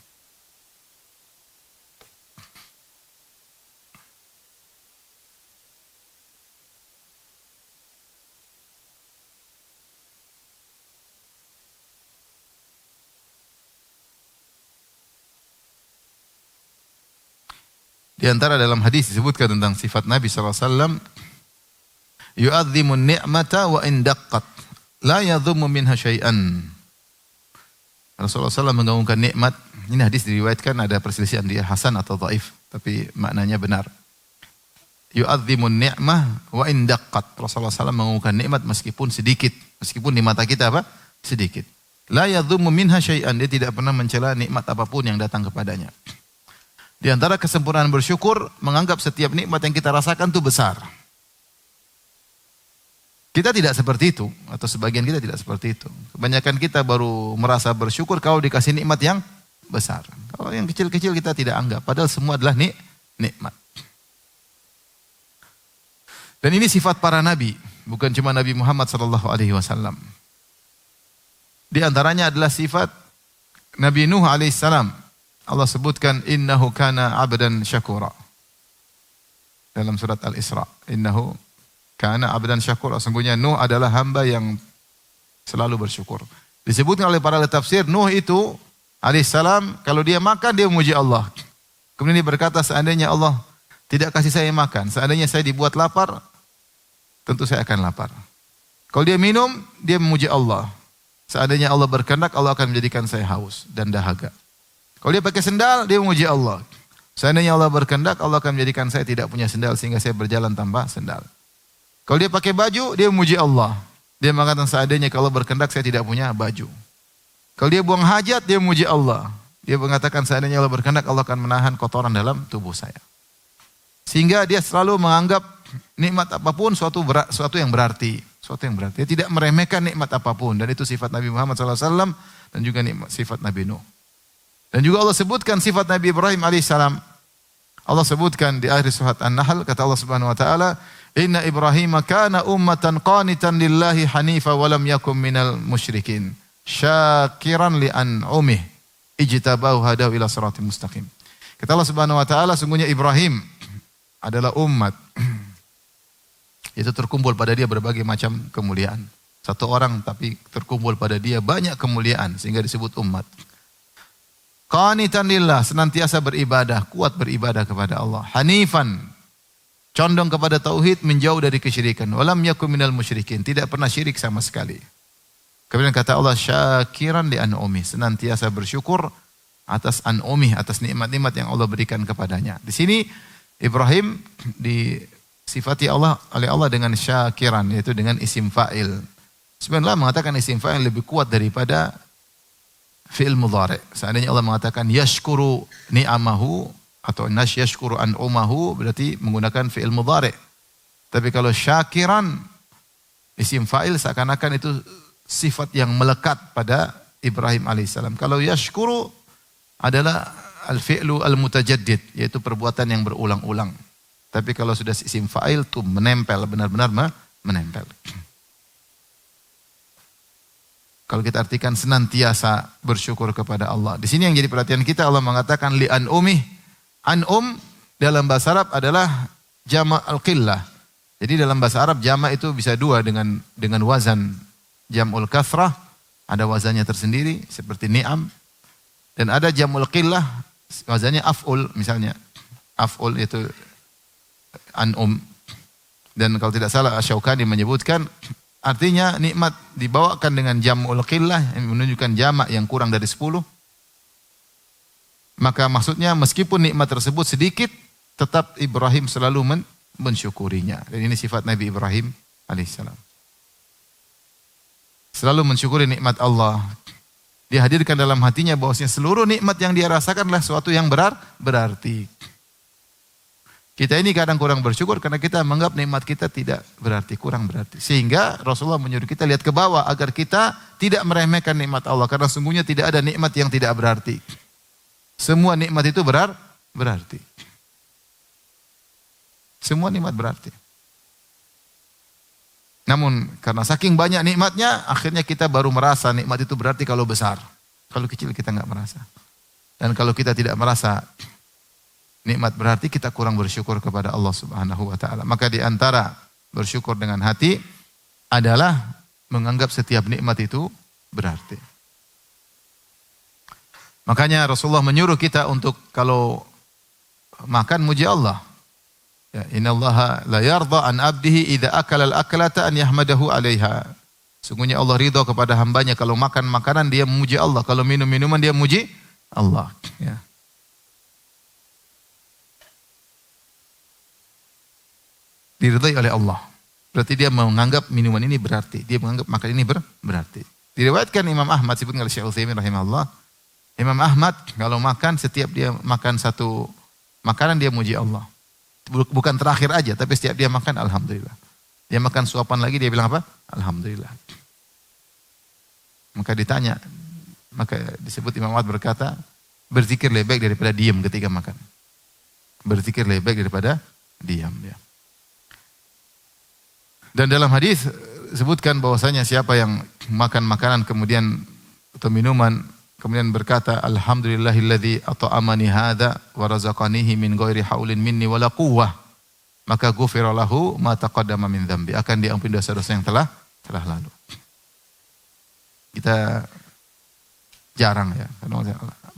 Di antara dalam hadis disebutkan tentang sifat Nabi SAW, yu'adzimun ni'mata wa indaqqat, la yadhummu minha syai'an. Rasulullah SAW mengagungkan nikmat. Ini hadis diriwayatkan, ada perselisihan dia hasan atau dhaif, tapi maknanya benar. Yu'adzimun ni'mah wa indaqqat. Rasulullah SAW mengagungkan nikmat meskipun sedikit, meskipun di mata kita apa? Sedikit. La yadhummu minha syai'an, dia tidak pernah mencela nikmat apapun yang datang kepadanya. Di antara kesempurnaan bersyukur, menganggap setiap nikmat yang kita rasakan itu besar. Kita tidak seperti itu, atau sebagian kita tidak seperti itu. Kebanyakan kita baru merasa bersyukur kalau dikasih nikmat yang besar. Kalau yang kecil-kecil kita tidak anggap, padahal semua adalah nikmat. Dan ini sifat para nabi, bukan cuma Nabi Muhammad SAW. Di antaranya adalah sifat Nabi Nuh alaihissalam. Allah sebutkan innahu kana 'abdan syakura. Dalam surat Al-Isra, innahu kana 'abdan syakura. Sesungguhnya Nuh adalah hamba yang selalu bersyukur. Disebutkan oleh para ahli tafsir, Nuh itu alaihissalam kalau dia makan dia memuji Allah. Kemudian dia berkata, seandainya Allah tidak kasih saya makan, seandainya saya dibuat lapar, tentu saya akan lapar. Kalau dia minum, dia memuji Allah. Seandainya Allah berkehendak, Allah akan menjadikan saya haus dan dahaga. Kalau dia pakai sendal, dia memuji Allah. Seandainya Allah berkehendak, Allah akan menjadikan saya tidak punya sendal sehingga saya berjalan tanpa sendal. Kalau dia pakai baju, dia memuji Allah. Dia mengatakan seandainya kalau berkehendak saya tidak punya baju. Kalau dia buang hajat, dia memuji Allah. Dia mengatakan seandainya Allah berkehendak, Allah akan menahan kotoran dalam tubuh saya. Sehingga dia selalu menganggap nikmat apapun suatu yang berarti. Suatu yang berarti. Dia tidak meremehkan nikmat apapun. Dan itu sifat Nabi Muhammad SAW dan juga sifat Nabi Nuh. Dan juga Allah sebutkan sifat Nabi Ibrahim alaihissalam. Allah sebutkan di akhir surat An-Nahl, kata Allah Subhanahu wa taala, "Inna Ibrahim kana ummatan qanitan lillahi hanifa wa lam yakum minal musyrikin, syakiran li an'umih, ijtabahu hadahu ila siratal mustaqim." Kata Allah Subhanahu wa taala, sungguhnya Ibrahim adalah umat. Itu terkumpul pada dia berbagai macam kemuliaan. Satu orang tapi terkumpul pada dia banyak kemuliaan sehingga disebut umat. Qanitan lillah, senantiasa beribadah, kuat beribadah kepada Allah. Hanifan, condong kepada tauhid, menjauh dari kesyirikan. Walam yakun minal musyrikin, tidak pernah syirik sama sekali. Kemudian kata Allah, syakiran li an'umi, senantiasa bersyukur atas an'umi, atas nikmat-nikmat yang Allah berikan kepadanya. Di sini Ibrahim disifati oleh Allah dengan syakiran, yaitu dengan isim fa'il. Sebenarnya mengatakan isim fa'il lebih kuat daripada fi'il mudhari'. Seandainya Allah mengatakan yashkuru ni'amahu atau yashkuru an'umahu, berarti menggunakan fi'il mudhari'. Tapi kalau syakiran, isim fa'il seakan-akan itu sifat yang melekat pada Ibrahim alaihissalam. Kalau yashkuru adalah al-fi'lu al-mutajaddid, yaitu perbuatan yang berulang-ulang. Tapi kalau sudah isim fa'il itu menempel, benar-benar menempel. Kalau kita artikan senantiasa bersyukur kepada Allah. Di sini yang jadi perhatian kita, Allah mengatakan li an'umih. An'um dalam bahasa Arab adalah jama' al-qillah. Jadi dalam bahasa Arab jama' itu bisa dua dengan wazan jam'ul kathrah, ada wazannya tersendiri seperti ni'am. Dan ada jam'ul qillah, wazannya af'ul misalnya. Af'ul itu an'um. Dan kalau tidak salah Asy-Syaukani menyebutkan artinya nikmat dibawakan dengan jam'ul qillah yang menunjukkan jamak yang kurang dari 10. Maka maksudnya meskipun nikmat tersebut sedikit, tetap Ibrahim selalu mensyukurinya. Dan ini sifat Nabi Ibrahim alaihissalam. Selalu mensyukuri nikmat Allah. Dia hadirkan dalam hatinya bahwasanya seluruh nikmat yang dia rasakan adalah sesuatu yang berarti. Kita ini kadang kurang bersyukur karena kita menganggap nikmat kita tidak berarti, kurang berarti. Sehingga Rasulullah menyuruh kita lihat ke bawah agar kita tidak meremehkan nikmat Allah. Karena sungguhnya tidak ada nikmat yang tidak berarti. Semua nikmat itu berarti. Semua nikmat berarti. Namun karena saking banyak nikmatnya, akhirnya kita baru merasa nikmat itu berarti kalau besar. Kalau kecil kita enggak merasa. Dan kalau kita tidak merasa nikmat berarti, kita kurang bersyukur kepada Allah Subhanahu wa taala. Maka di antara bersyukur dengan hati adalah menganggap setiap nikmat itu berarti. Makanya Rasulullah menyuruh kita untuk kalau makan muji Allah. Ya, innallaha la yarda an abdihi idza akala al-aklata an yahmadahu 'alaiha. Sungguhnya Allah ridha kepada hambanya kalau makan makanan dia memuji Allah, kalau minum minuman dia memuji Allah, ya. Diridhai oleh Allah. Berarti dia menganggap minuman ini berarti, dia menganggap makan ini berarti. Diriwayatkan Imam Ahmad, disebutkan oleh Syekh Utsaimin rahimahullah. Imam Ahmad kalau makan, setiap dia makan satu makanan dia muji Allah. Bukan terakhir aja, tapi setiap dia makan alhamdulillah. Dia makan suapan lagi dia bilang apa? Alhamdulillah. Maka ditanya, maka disebut Imam Ahmad berkata, berzikir lebih baik daripada diam ketika makan. Berzikir lebih baik daripada diam ya. Dan dalam hadis sebutkan bahwasanya siapa yang makan makanan kemudian atau minuman kemudian berkata alhamdulillahilladzi at'amani hadza wa razaqanihi min ghairi haulin minni wala quwwah, maka ghufira lahu ma taqaddama min dzambi, akan diampuni dosa-dosa yang telah lalu. Kita jarang ya,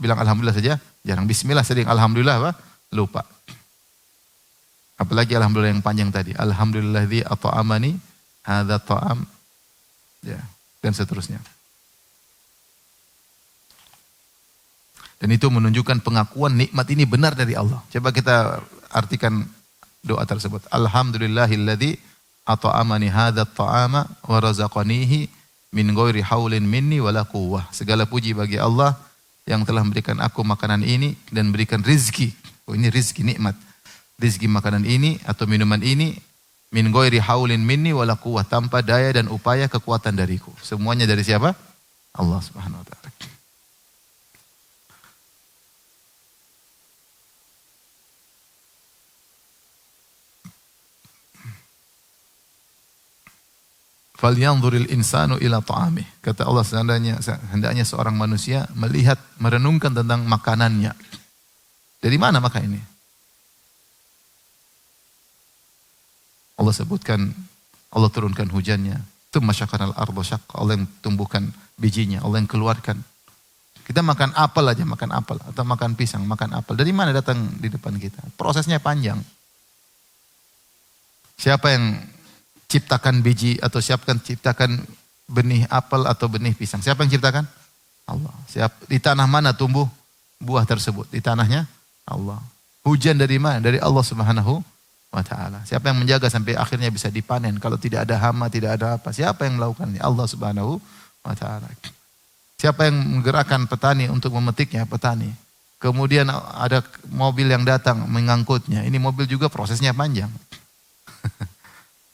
bilang alhamdulillah saja jarang, bismillah sering, alhamdulillah apa? Lupa. Apalagi alhamdulillah yang panjang tadi, alhamdulilladzi at'amani hadza ta'am, ya, dan seterusnya. Dan itu menunjukkan pengakuan nikmat ini benar dari Allah. Coba kita artikan doa tersebut. Alhamdulillahilladzi at'amani hadzal ta'ama wa razaqanihi min ghairi haulin minni wala quwwah. Segala puji bagi Allah yang telah memberikan aku makanan ini dan berikan rizki. Oh, ini rizki, nikmat. Rizki makanan ini atau minuman ini min ghairi haulin minni wala quwwah, tanpa daya dan upaya kekuatan dariku. Semuanya dari siapa? Allah Subhanahu wa taala. Falyanzuril insanu ila ta'amih. Kata Allah, hendaknya seorang manusia melihat, merenungkan tentang makanannya. Dari mana maka ini? Allah sebutkan, Allah turunkan hujannya. Tsumma syaqqanal arda syaqqa. Allah yang tumbuhkan bijinya, Allah yang keluarkan. Kita makan apel aja, makan apel. Atau makan pisang, makan apel. Dari mana datang di depan kita? Prosesnya panjang. Siapa yang ciptakan biji atau siapa yang ciptakan benih apel atau benih pisang? Siapa yang ciptakan? Allah. Di tanah mana tumbuh buah tersebut? Di tanahnya Allah. Hujan dari mana? Dari Allah Subhanahu wa ta'ala. Siapa yang menjaga sampai akhirnya bisa dipanen? Kalau tidak ada hama, tidak ada apa. Siapa yang melakukannya? Allah Subhanahu wa ta'ala. Siapa yang menggerakkan petani untuk memetiknya? Petani. Kemudian ada mobil yang datang mengangkutnya. Ini mobil juga prosesnya panjang.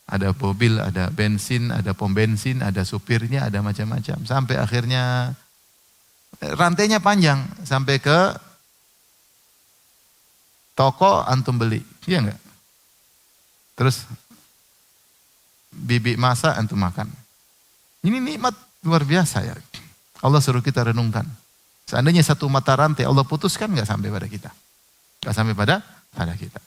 Ada mobil, ada bensin, ada pom bensin, ada supirnya, ada macam-macam. Sampai akhirnya rantainya panjang. Sampai ke toko antum beli. Iya enggak? Terus bibit masak antum makan. Ini nikmat luar biasa ya. Allah suruh kita renungkan. Seandainya satu mata rantai Allah putuskan enggak sampai pada kita. Enggak sampai pada kita.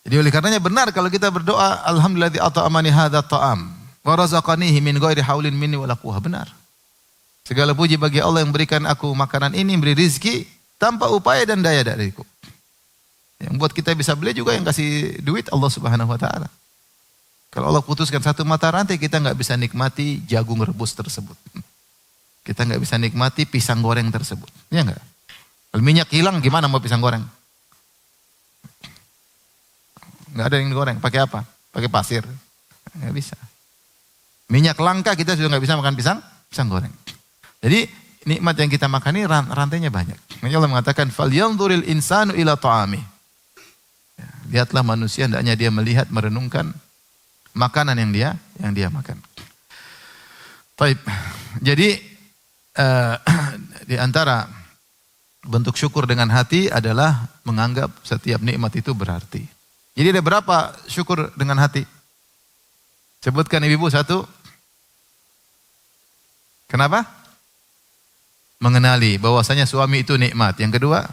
Jadi oleh karenanya benar kalau kita berdoa alhamdulilladzi at'amani hadza ta'am wa razaqanihi min ghairi haulin minni wala quwwah. Benar. Segala puji bagi Allah yang berikan aku makanan ini, beri rizki tanpa upaya dan daya dariku. Yang buat kita bisa beli juga yang kasih duit Allah Subhanahu wa taala. Kalau Allah putuskan satu mata rantai, kita enggak bisa nikmati jagung rebus tersebut. Kita enggak bisa nikmati pisang goreng tersebut. Iya enggak? Kalau minyak hilang gimana mau pisang goreng? Enggak ada yang goreng, pakai apa? Pakai pasir. Enggak bisa. Minyak langka kita sudah enggak bisa makan pisang goreng. Jadi nikmat yang kita makan ini rantainya banyak. Makanya Allah mengatakan falyanzuril insanu ila ta'ami. Lihatlah manusia hendaknya dia melihat, merenungkan makanan yang dia makan. Baik. Jadi di antara bentuk syukur dengan hati adalah menganggap setiap nikmat itu berarti. Jadi ada berapa syukur dengan hati? Sebutkan ibu satu. Kenapa? Mengenali bahwasanya suami itu nikmat. Yang kedua,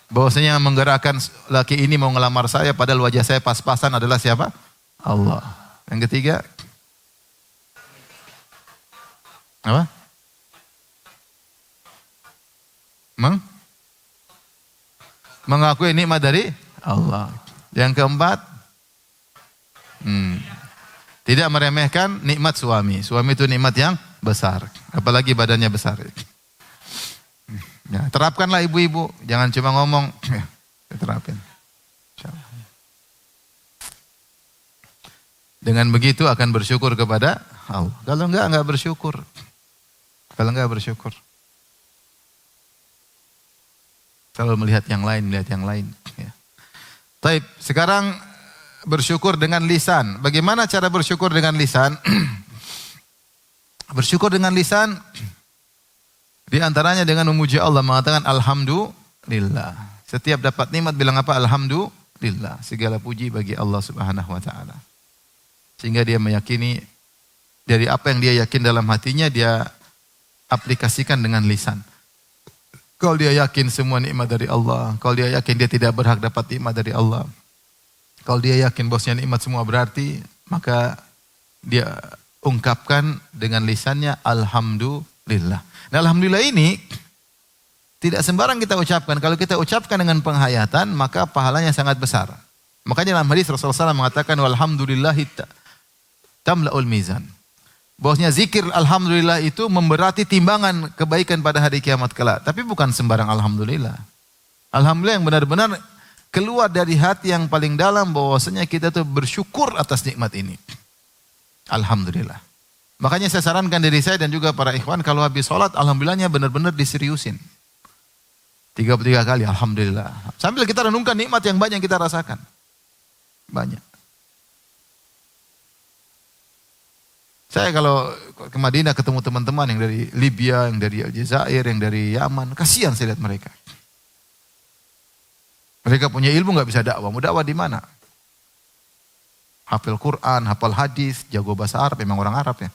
bahwasanya yang menggerakkan laki ini mau ngelamar saya padahal wajah saya pas-pasan adalah siapa? Allah. Yang ketiga, apa? Mengakui nikmat dari Allah. Yang keempat, tidak meremehkan nikmat suami. Suami itu nikmat yang besar, apalagi badannya besar. Ya, terapkanlah ibu-ibu, jangan cuma ngomong, terapin. Dengan begitu akan bersyukur kepada Allah. Kalau enggak bersyukur. Kalau enggak bersyukur. Selalu melihat yang lain, Ya. Taib, sekarang bersyukur dengan lisan. Bagaimana cara bersyukur dengan lisan? Bersyukur dengan lisan di antaranya dengan memuji Allah, mengatakan alhamdulillah. Setiap dapat nikmat bilang apa? Alhamdulillah. Segala puji bagi Allah Subhanahu wa taala. Sehingga dia meyakini dari apa yang dia yakin dalam hatinya dia aplikasikan dengan lisan. Kalau dia yakin semua nikmat dari Allah, kalau dia yakin dia tidak berhak dapat nikmat dari Allah, kalau dia yakin bosnya nikmat semua berarti, maka dia ungkapkan dengan lisannya alhamdulillah. Nah, alhamdulillah ini tidak sembarang kita ucapkan. Kalau kita ucapkan dengan penghayatan, maka pahalanya sangat besar. Makanya dalam hadis Rasulullah SAW mengatakan walhamdulillahi tamla'ul mizan. Bahwasanya zikir alhamdulillah itu memberati timbangan kebaikan pada hari kiamat kelak. Tapi bukan sembarang alhamdulillah. Alhamdulillah yang benar-benar keluar dari hati yang paling dalam, bahwasanya kita tuh bersyukur atas nikmat ini. Alhamdulillah. Makanya saya sarankan diri saya dan juga para ikhwan kalau habis sholat, alhamdulillahnya benar-benar diseriusin. 33 kali alhamdulillah. Sambil kita renungkan nikmat yang banyak yang kita rasakan. Banyak. Saya kalau ke Madinah ketemu teman-teman yang dari Libya, yang dari Aljazair, yang dari Yaman, kasihan saya lihat mereka. Mereka punya ilmu nggak bisa dakwah. Mau dakwah di mana? Hafal Quran, hafal hadis, jago bahasa Arab, memang orang Arab ya.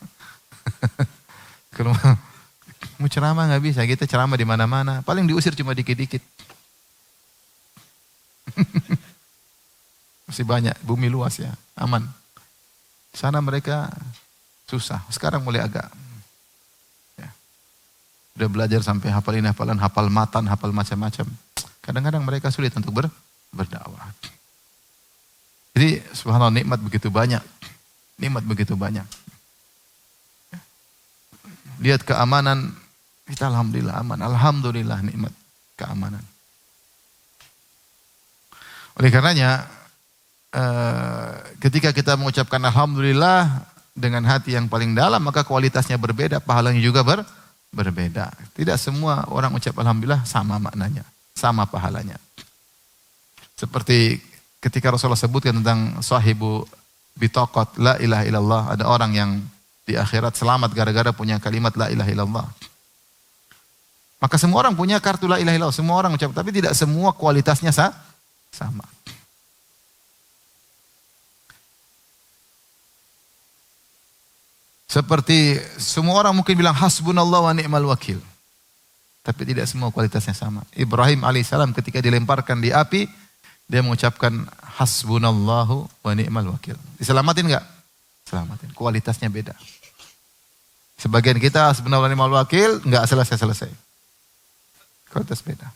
Mau ceramah nggak bisa, kita ceramah di mana-mana. Paling diusir cuma dikit-dikit. Masih banyak, bumi luas ya, aman. Sana mereka susah, sekarang mulai agak. Ya. Udah belajar sampai hafal ini, hafalan, hafal matan, hafal macam-macam. Kadang-kadang mereka sulit untuk berdakwah. Jadi subhanallah nikmat begitu banyak. Nikmat begitu banyak. Lihat keamanan, kita alhamdulillah aman. Alhamdulillah nikmat keamanan. Oleh karenanya, ketika kita mengucapkan alhamdulillah dengan hati yang paling dalam, maka kualitasnya berbeda, pahalanya juga berbeda. Tidak semua orang ucap alhamdulillah sama maknanya, sama pahalanya. Seperti ketika Rasulullah sebutkan tentang sahibu bitaqat la ilaha illallah, ada orang yang di akhirat selamat gara-gara punya kalimat la ilaha illallah. Maka semua orang punya kartu la ilaha illallah, semua orang ucap, tapi tidak semua kualitasnya sama. Seperti semua orang mungkin bilang hasbunallah wa ni'mal wakil. Tapi tidak semua kualitasnya sama. Ibrahim alaihissalam ketika dilemparkan di api, dia mengucapkan hasbunallahu wa ni'mal wakil. Diselamatin enggak? Selamatin. Kualitasnya beda. Sebagian kita hasbunallahu wa ni'mal wakil enggak selesai-selesai. Kualitas beda.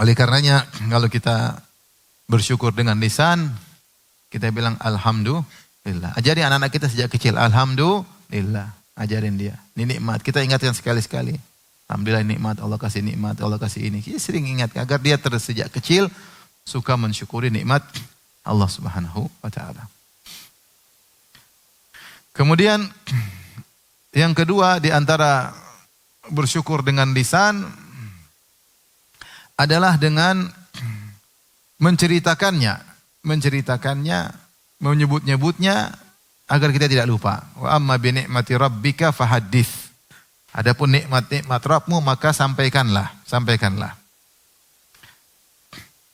Oleh karenanya kalau kita bersyukur dengan lisan, kita bilang alhamdulillah. Ajari anak-anak kita sejak kecil alhamdulillah. Ajarin dia. Ini nikmat. Kita ingatkan sekali-sekali. Alhamdulillah nikmat, Allah kasih nikmat, Allah kasih ini. Kita sering ingat agar dia sejak kecil suka mensyukuri nikmat Allah Subhanahu wa taala. Kemudian yang kedua di antara bersyukur dengan lisan adalah dengan menceritakannya, menyebut-nyebutnya agar kita tidak lupa. Wa amma bi ni'mati rabbika fahaddits. Adapun nikmat-nikmat Rabbmu maka sampaikanlah.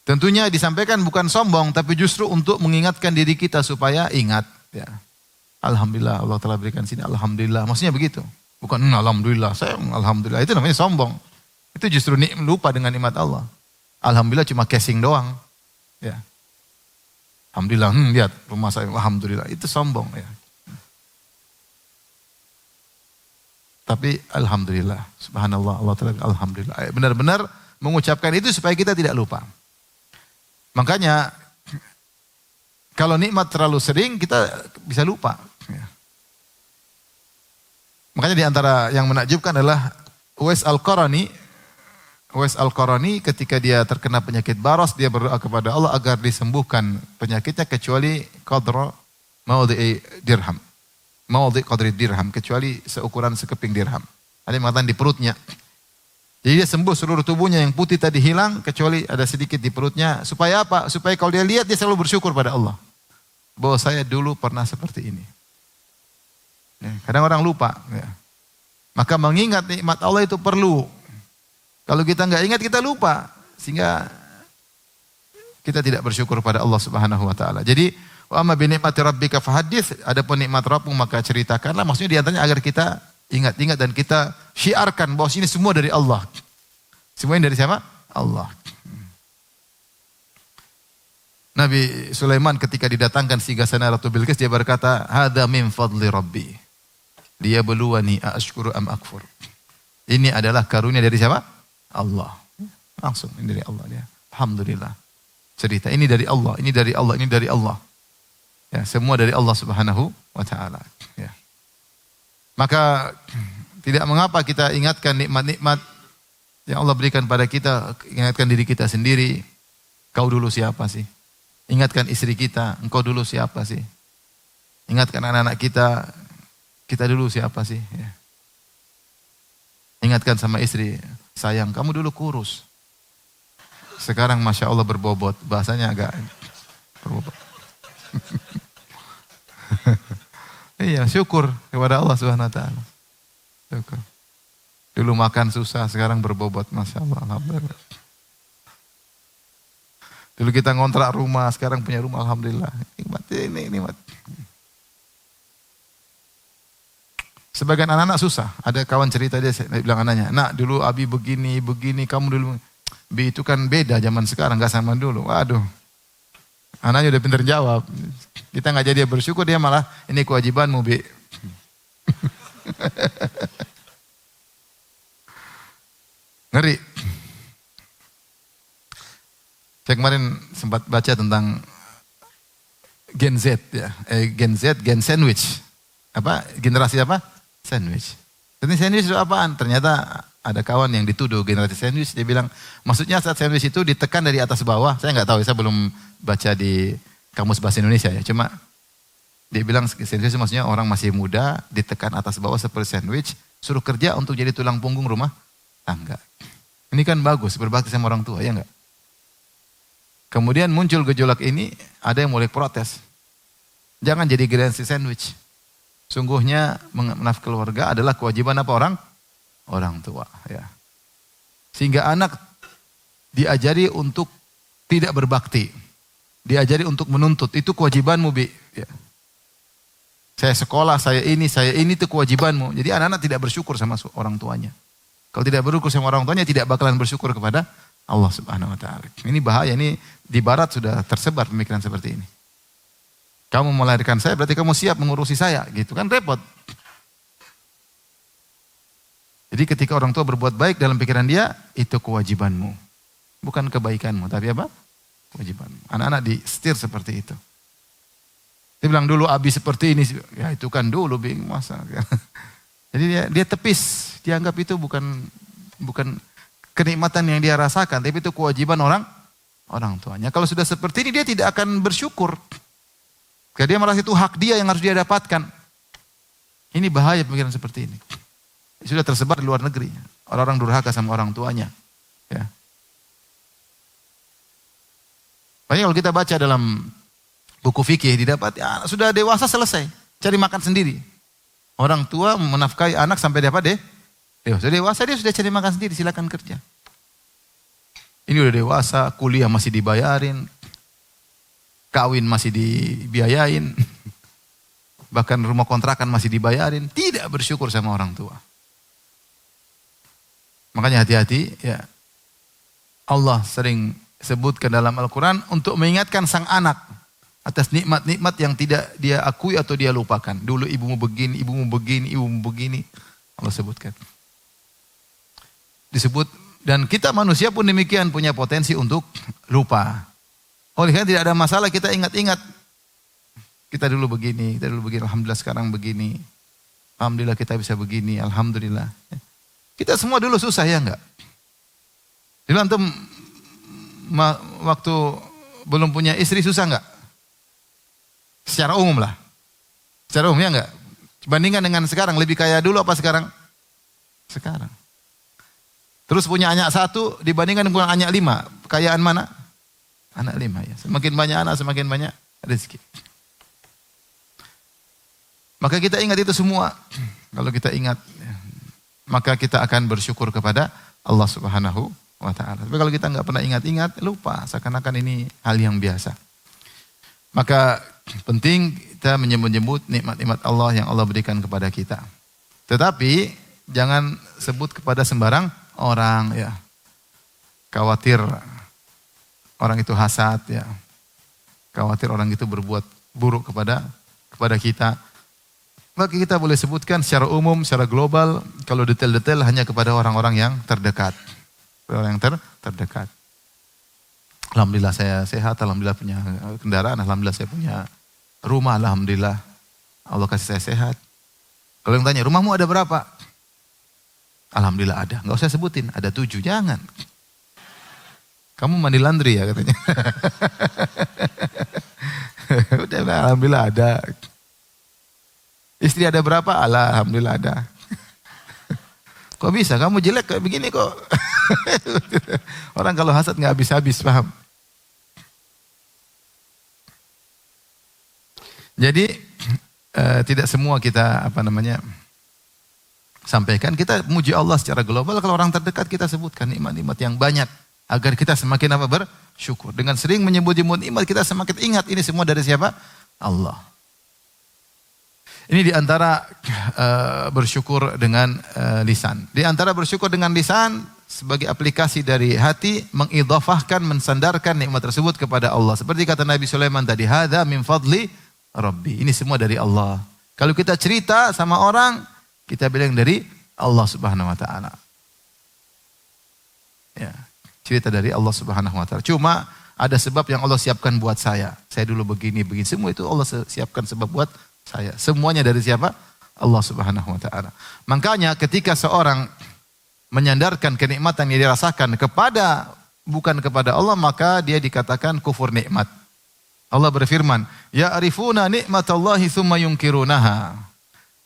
Tentunya disampaikan bukan sombong, tapi justru untuk mengingatkan diri kita supaya ingat. Ya. Alhamdulillah Allah telah berikan sini. Alhamdulillah. Maksudnya begitu. Bukan alhamdulillah. Saya alhamdulillah. Itu namanya sombong. Itu justru lupa dengan nikmat Allah. Alhamdulillah cuma casing doang. Ya. Alhamdulillah. Lihat rumah saya. Alhamdulillah. Itu sombong. Ya. Tapi alhamdulillah. Subhanallah. Allah telah alhamdulillah. Benar-benar mengucapkan itu supaya kita tidak lupa. Makanya kalau nikmat terlalu sering kita bisa lupa. Ya. Makanya di antara yang menakjubkan adalah Uwais Al-Qarani. Uwais Al-Qarani ketika dia terkena penyakit baras, dia berdoa kepada Allah agar disembuhkan penyakitnya kecuali qadra maudhi dirham. Maudhi qadri dirham, kecuali seukuran sekeping dirham. Ada yang mengatakan di perutnya. Jadi dia sembuh seluruh tubuhnya, yang putih tadi hilang kecuali ada sedikit di perutnya. Supaya apa? Supaya kalau dia lihat dia selalu bersyukur pada Allah. Bahwa saya dulu pernah seperti ini. Ya, kadang orang lupa. Ya. Maka mengingat nikmat Allah itu perlu. Kalau kita nggak ingat kita lupa. Sehingga kita tidak bersyukur pada Allah Subhanahu wa taala. Jadi wa amma bi ni'mati rabbika fahaddits, adapun nikmat Rabbmu maka ceritakanlah. Maksudnya di antaranya agar kita ingat-ingat dan kita syiarkan bahwa ini semua dari Allah. Semuanya dari siapa? Allah. Nabi Sulaiman ketika didatangkan Sigasana Ratu Bilqis, dia berkata, "Hadza min fadli Rabbi. Liyabluwani aashkuru am akfur." Ini adalah karunia dari siapa? Allah. Langsung ini dari Allah dia. Alhamdulillah. Cerita ini dari Allah, ini dari Allah, ini dari Allah. Ya, semua dari Allah Subhanahu wa taala, ya. Maka tidak mengapa kita ingatkan nikmat-nikmat yang Allah berikan pada kita, ingatkan diri kita sendiri. Kau dulu siapa sih? Ingatkan istri kita, engkau dulu siapa sih? Ingatkan anak-anak kita, kita dulu siapa sih? Ya. Ingatkan sama istri, sayang kamu dulu kurus. Sekarang Masya Allah berbobot, bahasanya agak berbobot. Iya, syukur kepada Allah Subhanahu wa taala. Syukur. Dulu makan susah, sekarang berbobot, Masya Allah, alhamdulillah. Dulu kita ngontrak rumah, sekarang punya rumah, alhamdulillah. Nikmat ini nikmat. Sebagian anak-anak susah. Ada kawan cerita dia bilang anaknya, nak dulu Abi begini, begini, kamu dulu. Bi itu kan beda zaman sekarang, gak sama dulu. Waduh. Anaknya udah pintar jawab. Kita nggak jadi bersyukur, dia malah ini kewajibanmu, Bi. Ngeri. Saya kemarin sempat baca tentang Gen Z ya, Gen sandwich. Apa? Generasi apa? Sandwich. Jadi sandwich itu apaan? Ternyata ada kawan yang dituduh generasi sandwich, dia bilang maksudnya saat sandwich itu ditekan dari atas bawah. Saya nggak tahu, saya belum baca di Kamus Bahasa Indonesia ya. Cuma dia bilang sandwich itu maksudnya orang masih muda ditekan atas bawah seperti sandwich, suruh kerja untuk jadi tulang punggung rumah tangga. Ini kan bagus, berbakti sama orang tua, ya enggak? Kemudian muncul gejolak ini, ada yang mulai protes. Jangan jadi generasi sandwich. Sungguhnya menafkahi keluarga adalah kewajiban apa orang? Orang tua. Ya. Sehingga anak diajari untuk tidak berbakti. Diajari untuk menuntut. Itu kewajibanmu, Bi. Ya. Saya sekolah, saya ini itu kewajibanmu. Jadi anak-anak tidak bersyukur sama orang tuanya. Kalau tidak bersyukur sama orang tuanya, tidak bakalan bersyukur kepada Allah Subhanahu wa Ta'ala. Ini bahaya, ini di barat sudah tersebar pemikiran seperti ini. Kamu melahirkan saya, berarti kamu siap mengurusi saya, gitu kan repot. Jadi ketika orang tua berbuat baik dalam pikiran dia, itu kewajibanmu. Bukan kebaikanmu, tapi apa? Kewajibanmu. Anak-anak di setir seperti itu. Dia bilang dulu Abi seperti ini, ya itu kan dulu bingung masa. Jadi dia tepis, dianggap itu bukan kenikmatan yang dia rasakan, tapi itu kewajiban orang tuanya. Kalau sudah seperti ini dia tidak akan bersyukur. Karena dia merasa itu hak dia yang harus dia dapatkan. Ini bahaya pemikiran seperti ini. Sudah tersebar di luar negeri. Orang-orang durhaka sama orang tuanya. Ya. Banyak kalau kita baca dalam buku fikih didapat, ya, sudah dewasa selesai, cari makan sendiri. Orang tua menafkahi anak sampai dapat dewasa dia sudah cari makan sendiri, silakan kerja. Ini udah dewasa, kuliah masih dibayarin, kawin masih dibiayain, bahkan rumah kontrakan masih dibayarin, tidak bersyukur sama orang tua. Makanya hati-hati ya. Allah sering sebutkan dalam Al-Quran untuk mengingatkan sang anak atas nikmat-nikmat yang tidak dia akui atau dia lupakan. Dulu ibumu begini, ibumu begini, ibumu begini. Allah sebutkan. Disebut, dan kita manusia pun demikian punya potensi untuk lupa. Oleh karena tidak ada masalah kita ingat-ingat. Kita dulu begini, alhamdulillah sekarang begini. Alhamdulillah kita bisa begini, alhamdulillah. Kita semua dulu susah ya enggak? Jadi antum waktu belum punya istri susah enggak? Secara umum lah. Secara umum ya enggak? Bandingkan dengan sekarang, lebih kaya dulu apa sekarang? Sekarang. Terus punya anak satu dibandingkan dengan anak 5. Kayaan mana? Anak 5 ya. Semakin banyak anak, semakin banyak rezeki. Maka kita ingat itu semua. Kalau kita ingat, maka kita akan bersyukur kepada Allah Subhanahu wa Ta'ala. Tapi kalau kita nggak pernah ingat-ingat, lupa. Seakan-akan ini hal yang biasa. Maka penting kita menyebut-nyebut nikmat-nikmat Allah yang Allah berikan kepada kita. Tetapi jangan sebut kepada sembarang orang ya. Khawatir orang itu hasad ya. Khawatir orang itu berbuat buruk kepada kita. Maka kita boleh sebutkan secara umum, secara global, kalau detail-detail hanya kepada orang-orang yang terdekat. Orang yang terdekat. Alhamdulillah saya sehat, alhamdulillah punya kendaraan, alhamdulillah saya punya rumah, alhamdulillah Allah kasih saya sehat. Kalau yang tanya, rumahmu ada berapa? Alhamdulillah ada. Enggak usah sebutin, ada 7, jangan. Kamu mandi laundry ya katanya. Udah, alhamdulillah ada. Istri ada berapa? Alhamdulillah ada. Kok bisa? Kamu jelek kayak begini kok. Orang kalau hasad nggak habis-habis, paham? Jadi tidak semua kita sampaikan. Kita muji Allah secara global. Kalau orang terdekat kita sebutkan nikmat-nikmat yang banyak agar kita semakin bersyukur. Dengan sering menyebut nikmat kita semakin ingat ini semua dari siapa? Allah. Ini di antara bersyukur dengan lisan. Di antara bersyukur dengan lisan sebagai aplikasi dari hati, mengidhafahkan, mensandarkan nikmat tersebut kepada Allah. Seperti kata Nabi Sulaiman tadi, hadza min fadli Rabbi. Ini semua dari Allah. Kalau kita cerita sama orang, kita bilang dari Allah Subhanahu wa taala. Ya, cerita dari Allah Subhanahu wa taala. Cuma ada sebab yang Allah siapkan buat saya. Saya dulu begini. Semua itu Allah siapkan sebab buat saya. Semuanya dari siapa? Allah Subhanahu wa taala. Makanya ketika seorang menyandarkan kenikmatan yang dirasakan bukan kepada Allah, maka dia dikatakan kufur nikmat. Allah berfirman, "Ya arifuna nikmatallahi tsumma yunkirunaha."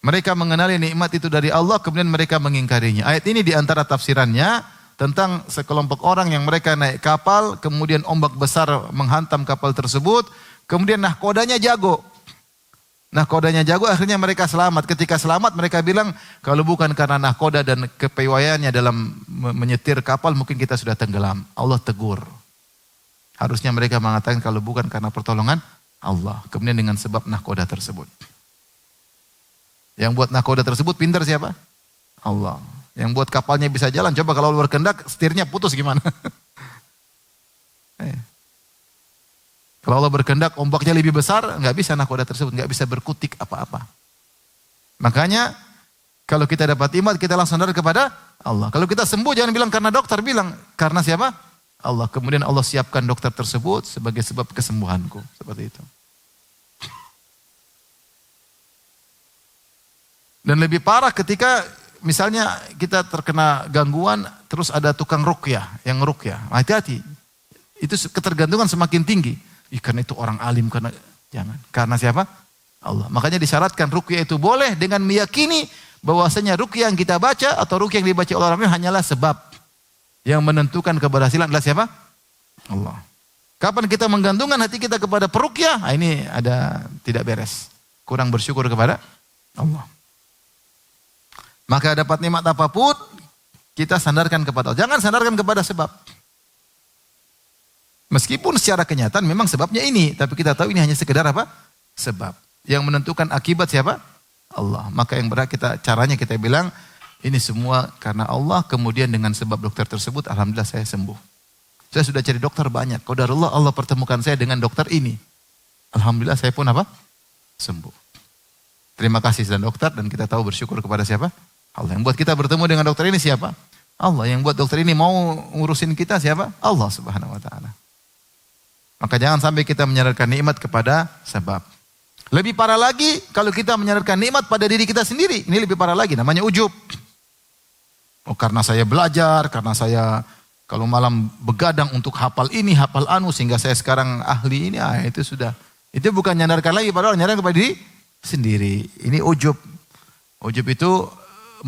Mereka mengenali nikmat itu dari Allah, kemudian mereka mengingkarinya. Ayat ini di antara tafsirannya tentang sekelompok orang yang mereka naik kapal, kemudian ombak besar menghantam kapal tersebut, kemudian nahkodanya jago. Akhirnya mereka selamat. Ketika selamat mereka bilang, kalau bukan karena nahkoda dan kepiawaiannya dalam menyetir kapal, mungkin kita sudah tenggelam. Allah tegur. Harusnya mereka mengatakan kalau bukan karena pertolongan Allah. Kemudian dengan sebab nahkoda tersebut. Yang buat nahkoda tersebut pintar siapa? Allah. Yang buat kapalnya bisa jalan. Coba kalau Allah berkehendak, setirnya putus gimana? Kalau Allah berkehendak ombaknya lebih besar, nggak bisa nahkoda tersebut, nggak bisa berkutik apa-apa. Makanya kalau kita dapat iman, kita langsung sadar kepada Allah. Kalau kita sembuh, jangan bilang karena dokter, bilang karena siapa? Allah. Kemudian Allah siapkan dokter tersebut sebagai sebab kesembuhanku. Seperti itu. Dan lebih parah ketika misalnya kita terkena gangguan, terus ada tukang ruqyah, yang ruqyah. Hati-hati. Itu ketergantungan semakin tinggi. Karena itu orang alim, karena jangan. Karena siapa? Allah. Makanya disyaratkan ruqyah itu boleh dengan meyakini bahwasanya ruqyah yang kita baca atau ruqyah yang dibaca oleh orang lain hanyalah sebab. Yang menentukan keberhasilan adalah siapa? Allah. Kapan kita menggantungkan hati kita kepada peruqyah? Ini ada tidak beres. Kurang bersyukur kepada Allah. Maka dapat nikmat apapun, kita sandarkan kepada Allah. Jangan sandarkan kepada sebab. Meskipun secara kenyataan memang sebabnya ini, tapi kita tahu ini hanya sekedar apa? Sebab. Yang menentukan akibat siapa? Allah. Maka yang berat caranya kita bilang, ini semua karena Allah, kemudian dengan sebab dokter tersebut, alhamdulillah saya sembuh. Saya sudah cari dokter banyak. Qadarullah Allah pertemukan saya dengan dokter ini. Alhamdulillah saya pun apa? Sembuh. Terima kasih dan dokter, dan kita tahu bersyukur kepada siapa? Allah. Yang buat kita bertemu dengan dokter ini siapa? Allah. Yang buat dokter ini mau ngurusin kita siapa? Allah Subhanahu wa taala. Maka jangan sampai kita menyandarkan nikmat kepada sebab. Lebih parah lagi kalau kita menyandarkan nikmat pada diri kita sendiri. Ini lebih parah lagi, namanya ujub. Oh karena saya belajar, karena saya kalau malam begadang untuk hafal ini, hafal anu, sehingga saya sekarang ahli ini, itu sudah. Itu bukan menyandarkan lagi, padahal menyandarkan kepada diri sendiri. Ini ujub. Ujub itu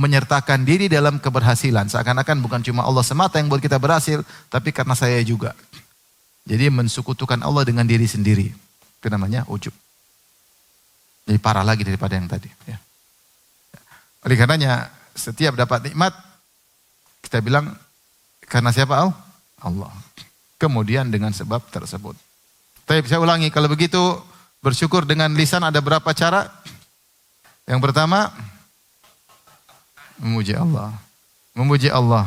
menyertakan diri dalam keberhasilan. Seakan-akan bukan cuma Allah semata yang buat kita berhasil, tapi karena saya juga. Jadi mensekutukan Allah dengan diri sendiri. Itu namanya ujub. Jadi parah lagi daripada yang tadi. Ya. Oleh karenanya setiap dapat nikmat kita bilang karena siapa? Allah. Kemudian dengan sebab tersebut. Tapi saya ulangi, kalau begitu bersyukur dengan lisan ada berapa cara? Yang pertama memuji Allah. Memuji Allah.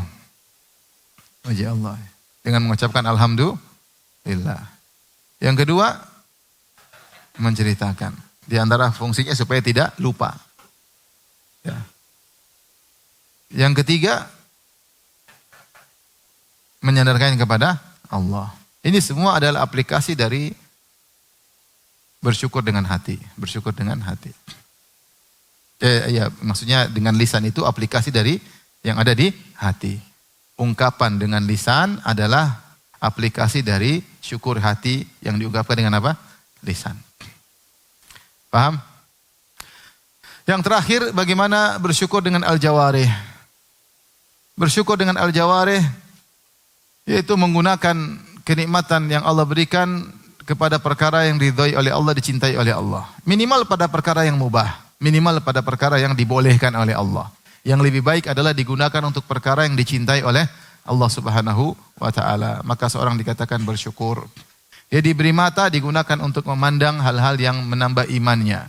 Memuji Allah. Dengan mengucapkan alhamdulillah. Yang kedua, menceritakan. Di antara fungsinya supaya tidak lupa. Ya. Yang ketiga, menyandarkan kepada Allah. Ini semua adalah aplikasi dari bersyukur dengan hati. Bersyukur dengan hati. Maksudnya dengan lisan itu aplikasi dari yang ada di hati. Ungkapan dengan lisan adalah aplikasi dari syukur hati yang diungkapkan dengan apa? Lisan. Paham? Yang terakhir, bagaimana bersyukur dengan al-jawarih. Bersyukur dengan al-jawarih, yaitu menggunakan kenikmatan yang Allah berikan kepada perkara yang diridhai oleh Allah, dicintai oleh Allah. Minimal pada perkara yang mubah. Minimal pada perkara yang dibolehkan oleh Allah. Yang lebih baik adalah digunakan untuk perkara yang dicintai oleh Allah Subhanahu wa ta'ala. Maka seorang dikatakan bersyukur. Dia diberi mata, digunakan untuk memandang hal-hal yang menambah imannya.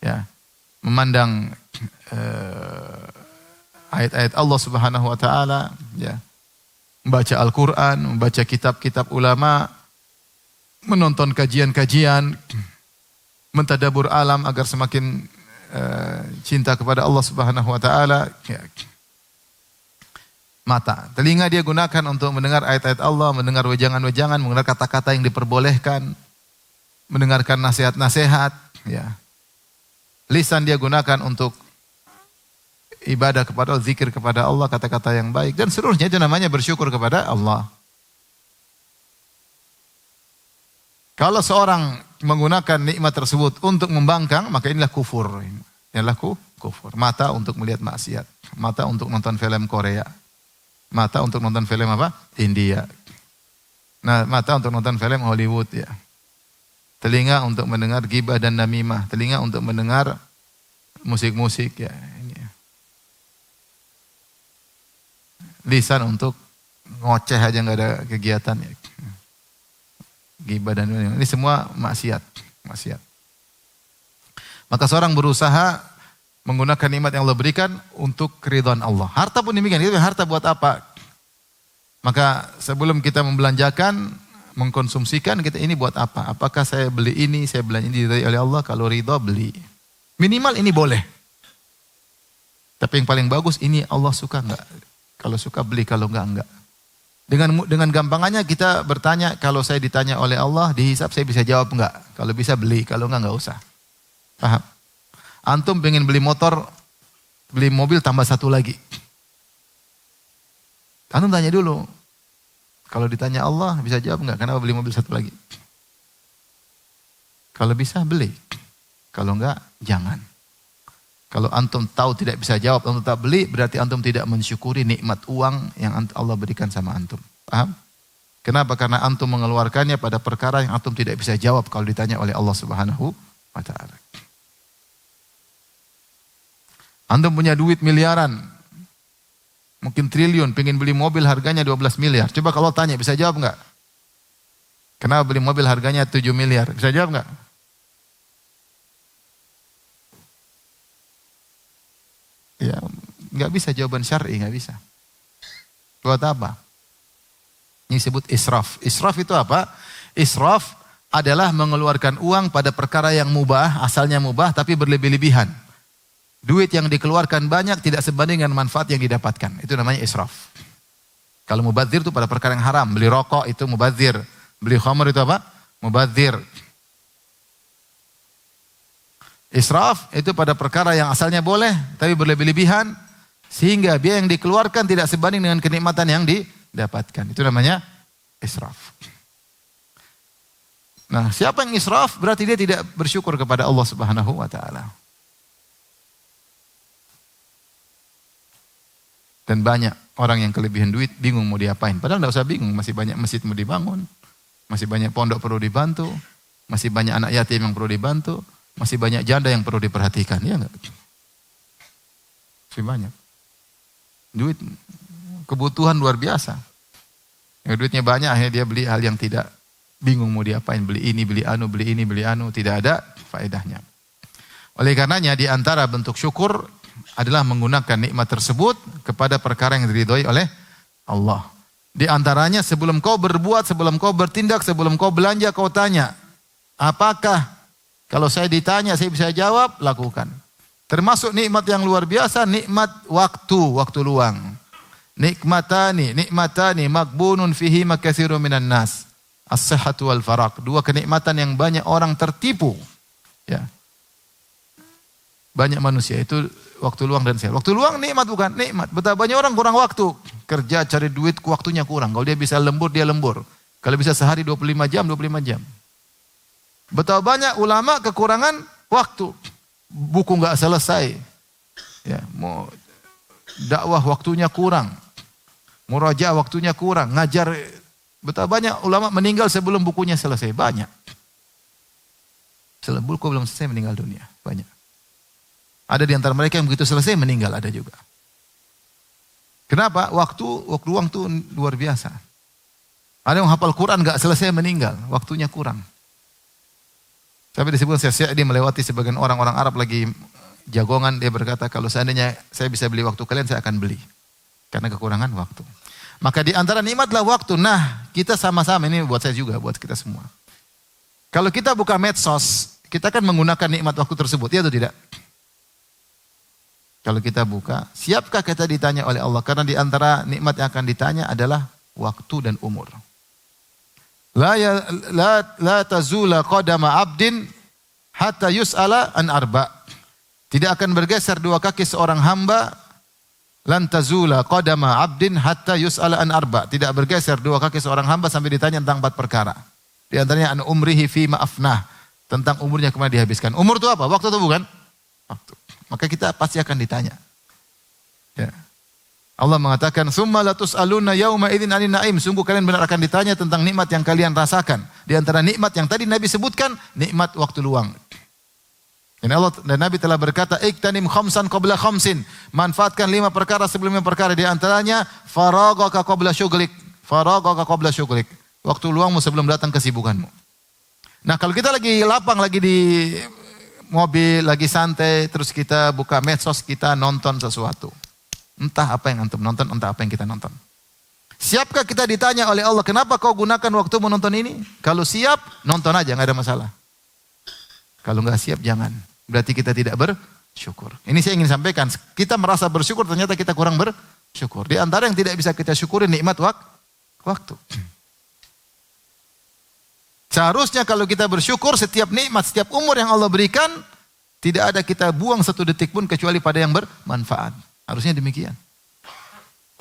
Ya. memandang ayat-ayat Allah Subhanahu wa taala, ya. Membaca Al-Qur'an, membaca kitab-kitab ulama, menonton kajian-kajian, mentadabbur alam agar semakin cinta kepada Allah Subhanahu wa taala, ya. Mata, telinga dia gunakan untuk mendengar ayat-ayat Allah, mendengar wejangan-wejangan, mendengar kata-kata yang diperbolehkan, mendengarkan nasihat-nasihat, ya. Lisan dia gunakan untuk ibadah kepada Allah, zikir kepada Allah, kata-kata yang baik, dan seluruhnya itu namanya bersyukur kepada Allah. Kalau seorang menggunakan nikmat tersebut untuk membangkang, maka inilah kufur. Inilah kufur. Mata untuk melihat maksiat, mata untuk nonton film Korea, mata untuk nonton film apa? India. Nah, mata untuk nonton film Hollywood, ya. Telinga untuk mendengar ghibah dan namimah, telinga untuk mendengar musik-musik, ya. Ini. Lisan untuk ngoceh aja nggak ada kegiatan, ya. Ghibah dan namimah. Ini semua maksiat. Maka seorang berusaha menggunakan nikmat yang Allah berikan untuk keridhaan Allah. Harta pun demikian. Itu harta buat apa? Maka sebelum kita membelanjakan, mengkonsumsikan, kita ini buat apa? Apakah saya beli ini, saya belanja ini diridhai oleh Allah? Kalau ridha, beli. Minimal ini boleh. Tapi yang paling bagus, ini Allah suka enggak? Kalau suka beli, kalau enggak. Dengan gampangannya kita bertanya, kalau saya ditanya oleh Allah, dihisab saya bisa jawab enggak? Kalau bisa beli, kalau enggak usah. Paham? Antum pengen beli motor, beli mobil tambah satu lagi. Antum tanya dulu. Kalau ditanya Allah, bisa jawab enggak? Kenapa beli mobil satu lagi? Kalau bisa, beli. Kalau enggak, jangan. Kalau antum tahu tidak bisa jawab, antum tak beli, berarti antum tidak mensyukuri nikmat uang yang Allah berikan sama antum. Paham? Kenapa? Karena antum mengeluarkannya pada perkara yang antum tidak bisa jawab kalau ditanya oleh Allah Subhanahu wa taala. Antum punya duit miliaran, mungkin triliun, pengen beli mobil harganya 12 miliar. Coba kalau tanya, bisa jawab enggak? Kenapa beli mobil harganya 7 miliar? Bisa jawab enggak? Ya, enggak bisa jawaban syar'i, enggak bisa. Buat apa? Ini disebut israf. Israf itu apa? Israf adalah mengeluarkan uang pada perkara yang mubah, asalnya mubah tapi berlebih-lebihan. Duit yang dikeluarkan banyak tidak sebanding dengan manfaat yang didapatkan. Itu namanya israf. Kalau mubadzir itu pada perkara yang haram. Beli rokok itu mubadzir. Beli khamr itu apa? Mubadzir. Israf itu pada perkara yang asalnya boleh tapi berlebih-lebihan sehingga biaya yang dikeluarkan tidak sebanding dengan kenikmatan yang didapatkan. Itu namanya israf. Nah, siapa yang israf berarti dia tidak bersyukur kepada Allah Subhanahu wa taala. Dan banyak orang yang kelebihan duit bingung mau diapain. Padahal tidak usah bingung, masih banyak masjid mau dibangun, masih banyak pondok perlu dibantu, masih banyak anak yatim yang perlu dibantu, masih banyak janda yang perlu diperhatikan. Ya enggak? Masih banyak. Duit, kebutuhan luar biasa. Yang duitnya banyak akhirnya dia beli hal yang tidak, bingung mau diapain, beli ini, beli anu, tidak ada faedahnya. Oleh karenanya di antara bentuk syukur adalah menggunakan nikmat tersebut kepada perkara yang diridhoi oleh Allah. Di antaranya sebelum kau berbuat, sebelum kau bertindak, sebelum kau belanja, kau tanya, apakah kalau saya ditanya saya bisa jawab, lakukan. Termasuk nikmat yang luar biasa, nikmat waktu luang. Nikmatani magbunun fihi makatsirun minan nas. As-sihhatu wal faraq. Dua kenikmatan yang banyak orang tertipu. Ya. Banyak manusia itu waktu luang dan sehat. Waktu luang nikmat bukan? Nikmat. Betapa banyak orang kurang waktu. Kerja cari duit waktunya kurang. Kalau dia bisa lembur, dia lembur. Kalau bisa sehari 25 jam, 25 jam. Betapa banyak ulama kekurangan waktu. Buku enggak selesai. Ya, mau dakwah waktunya kurang. Murajaah waktunya kurang. Ngajar, betapa banyak ulama meninggal sebelum bukunya selesai. Banyak. Sebelum buku belum selesai meninggal dunia. Banyak. Ada di antara mereka yang begitu selesai meninggal, ada juga. Kenapa? Waktu luang itu luar biasa. Ada yang hafal Quran enggak selesai meninggal, waktunya kurang. Sampai disebut Syekh dia melewati sebagian orang-orang Arab lagi jagongan, dia berkata, kalau seandainya saya bisa beli waktu kalian, saya akan beli. Karena kekurangan waktu. Maka di antara nikmat adalah waktu. Nah, kita sama-sama, ini buat saya juga, buat kita semua. Kalau kita buka medsos, kita kan menggunakan nikmat waktu tersebut, ya atau tidak? Kalau kita buka, siapkah kita ditanya oleh Allah? Karena di antara nikmat yang akan ditanya adalah waktu dan umur. La tazula qadama abdin hatta yus'ala an arba. Tidak akan bergeser dua kaki seorang hamba. Lan tazula qadama abdin hatta yus'ala an arba. Tidak bergeser dua kaki seorang hamba sampai ditanya tentang 4 perkara. Di antaranya an umrihi fi ma'afnah. Tentang umurnya kemana dihabiskan. Umur itu apa? Waktu atau bukan? Waktu. Maka kita pasti akan ditanya. Ya. Allah mengatakan, "Tsumma latus'aluna yauma idzin 'anin na'im." Sungguh kalian benar akan ditanya tentang nikmat yang kalian rasakan. Di antara nikmat yang tadi Nabi sebutkan, nikmat waktu luang. Dan Allah dan Nabi telah berkata, "Iktanim khamsan qabla khamsin." Manfaatkan 5 perkara sebelum 5 perkara. Di antaranya faraghaka qabla syughlik. Faraghaka qabla syughlik. Waktu luangmu sebelum datang kesibukanmu. Nah, kalau kita lagi lapang, lagi di mobil, lagi santai, terus kita buka medsos, kita nonton sesuatu. Entah apa yang antum nonton, entah apa yang kita nonton. Siapkah kita ditanya oleh Allah, kenapa kau gunakan waktu menonton ini? Kalau siap, nonton aja, nggak ada masalah. Kalau nggak siap, jangan. Berarti kita tidak bersyukur. Ini saya ingin sampaikan, kita merasa bersyukur, ternyata kita kurang bersyukur. Di antara yang tidak bisa kita syukuri, nikmat waktu. Seharusnya kalau kita bersyukur, setiap nikmat, setiap umur yang Allah berikan, tidak ada kita buang 1 detik pun kecuali pada yang bermanfaat. Harusnya demikian.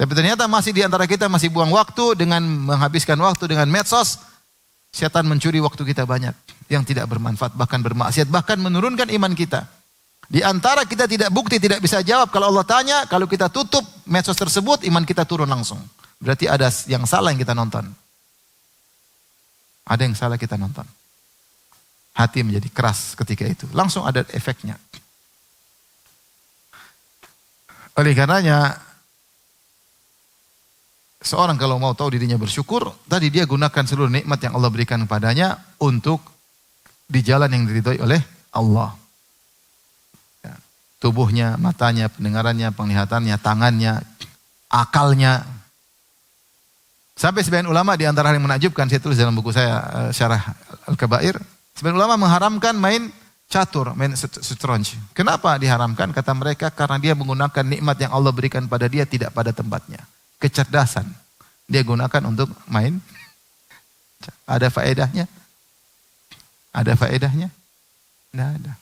Tapi ternyata masih di antara kita masih buang waktu dengan menghabiskan waktu dengan medsos. Setan mencuri waktu kita banyak. Yang tidak bermanfaat, bahkan bermaksiat, bahkan menurunkan iman kita. Di antara kita tidak bukti, tidak bisa jawab. Kalau Allah tanya, kalau kita tutup medsos tersebut, iman kita turun langsung. Berarti ada yang salah yang kita nonton. Ada yang salah kita nonton. Hati menjadi keras ketika itu. Langsung ada efeknya. Oleh karenanya, seorang kalau mau tahu dirinya bersyukur, tadi dia gunakan seluruh nikmat yang Allah berikan kepadanya untuk di jalan yang diridhoi oleh Allah. Ya. Tubuhnya, matanya, pendengarannya, penglihatannya, tangannya, akalnya. Sampai sebagian ulama di antara hal yang menakjubkan, saya tulis dalam buku saya Syarah Al-Kabair, sebagian ulama mengharamkan main catur, main setronj. Kenapa diharamkan? Kata mereka karena dia menggunakan nikmat yang Allah berikan pada dia tidak pada tempatnya. Kecerdasan. Dia gunakan untuk main. Ada faedahnya? Ada faedahnya? Tidak ada.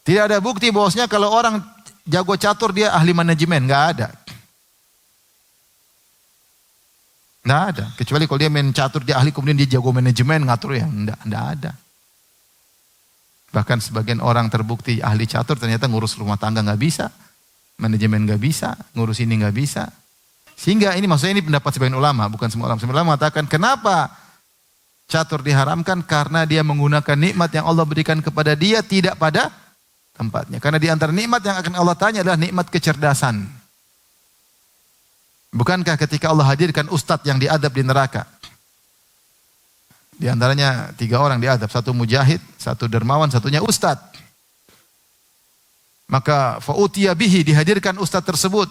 Tidak ada bukti bahwasanya kalau orang jago catur dia ahli manajemen, enggak ada. Enggak ada. Kecuali kalau dia main catur, dia ahli, kemudian dia jago manajemen, ngatur ya. Enggak ada. Bahkan sebagian orang terbukti ahli catur, ternyata ngurus rumah tangga enggak bisa. Manajemen enggak bisa. Ngurus ini enggak bisa. Sehingga ini maksudnya ini pendapat sebagian ulama, bukan semua ulama. Sebagian ulama mengatakan, kenapa catur diharamkan? Karena dia menggunakan nikmat yang Allah berikan kepada dia tidak pada tempatnya. Karena di antara nikmat yang akan Allah tanya adalah nikmat kecerdasan. Bukankah ketika Allah hadirkan ustadz yang diadab di neraka? Di antaranya 3 orang diadab. 1 mujahid, 1 dermawan, 1-nya ustadz. Maka fa'utiya bihi, dihadirkan ustadz tersebut.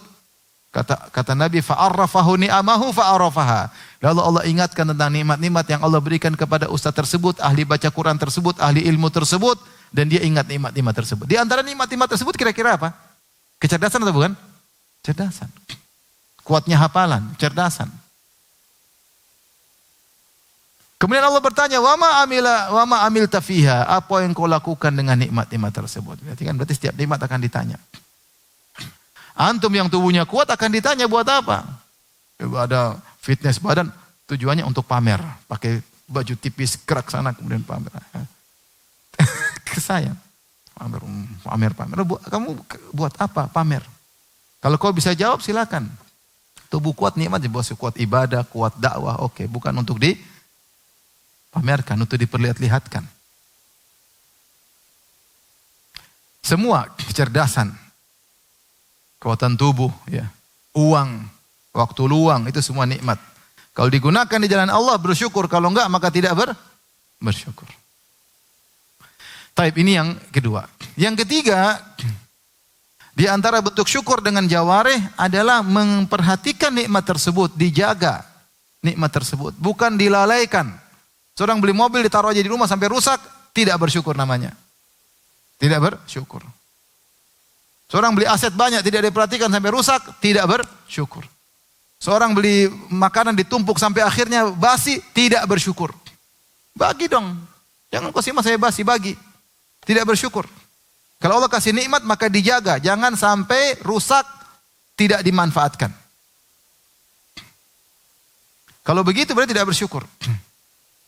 Kata Nabi, fa'arrafahu ni'amahu fa'arrafaha. Lalu Allah ingatkan tentang nikmat-nikmat yang Allah berikan kepada ustadz tersebut, ahli baca Quran tersebut, ahli ilmu tersebut. Dan dia ingat nikmat-nikmat tersebut. Di antara nikmat-nikmat tersebut kira-kira apa? Kecerdasan atau bukan? Cerdasan. Kuatnya hafalan, cerdasan. Kemudian Allah bertanya, wa ma amilta fiha? Apa yang kau lakukan dengan nikmat-nikmat tersebut? Berarti setiap nikmat akan ditanya. Antum yang tubuhnya kuat akan ditanya buat apa? Ada fitness badan, tujuannya untuk pamer. Pakai baju tipis, gerak sana kemudian pamer. Kesayang. Pamer. Kamu buat apa? Pamer. Kalau kau bisa jawab silakan. Tubuh kuat nikmat, kuat ibadah, kuat dakwah, oke. Bukan untuk dipamerkan, untuk diperlihat-lihatkan. Semua kecerdasan, kekuatan tubuh, ya, uang, waktu luang, itu semua nikmat. Kalau digunakan di jalan Allah bersyukur, kalau enggak maka tidak bersyukur. Taib, ini yang kedua. Yang ketiga, di antara bentuk syukur dengan jawarih adalah memperhatikan nikmat tersebut, dijaga nikmat tersebut, bukan dilalaikan. Seorang beli mobil ditaruh aja di rumah sampai rusak, tidak bersyukur namanya. Tidak bersyukur. Seorang beli aset banyak tidak diperhatikan sampai rusak, tidak bersyukur. Seorang beli makanan ditumpuk sampai akhirnya basi, tidak bersyukur. Bagi dong. Jangan kau simpan saya basi, bagi. Tidak bersyukur. Kalau Allah kasih nikmat maka dijaga, jangan sampai rusak, tidak dimanfaatkan. Kalau begitu berarti tidak bersyukur.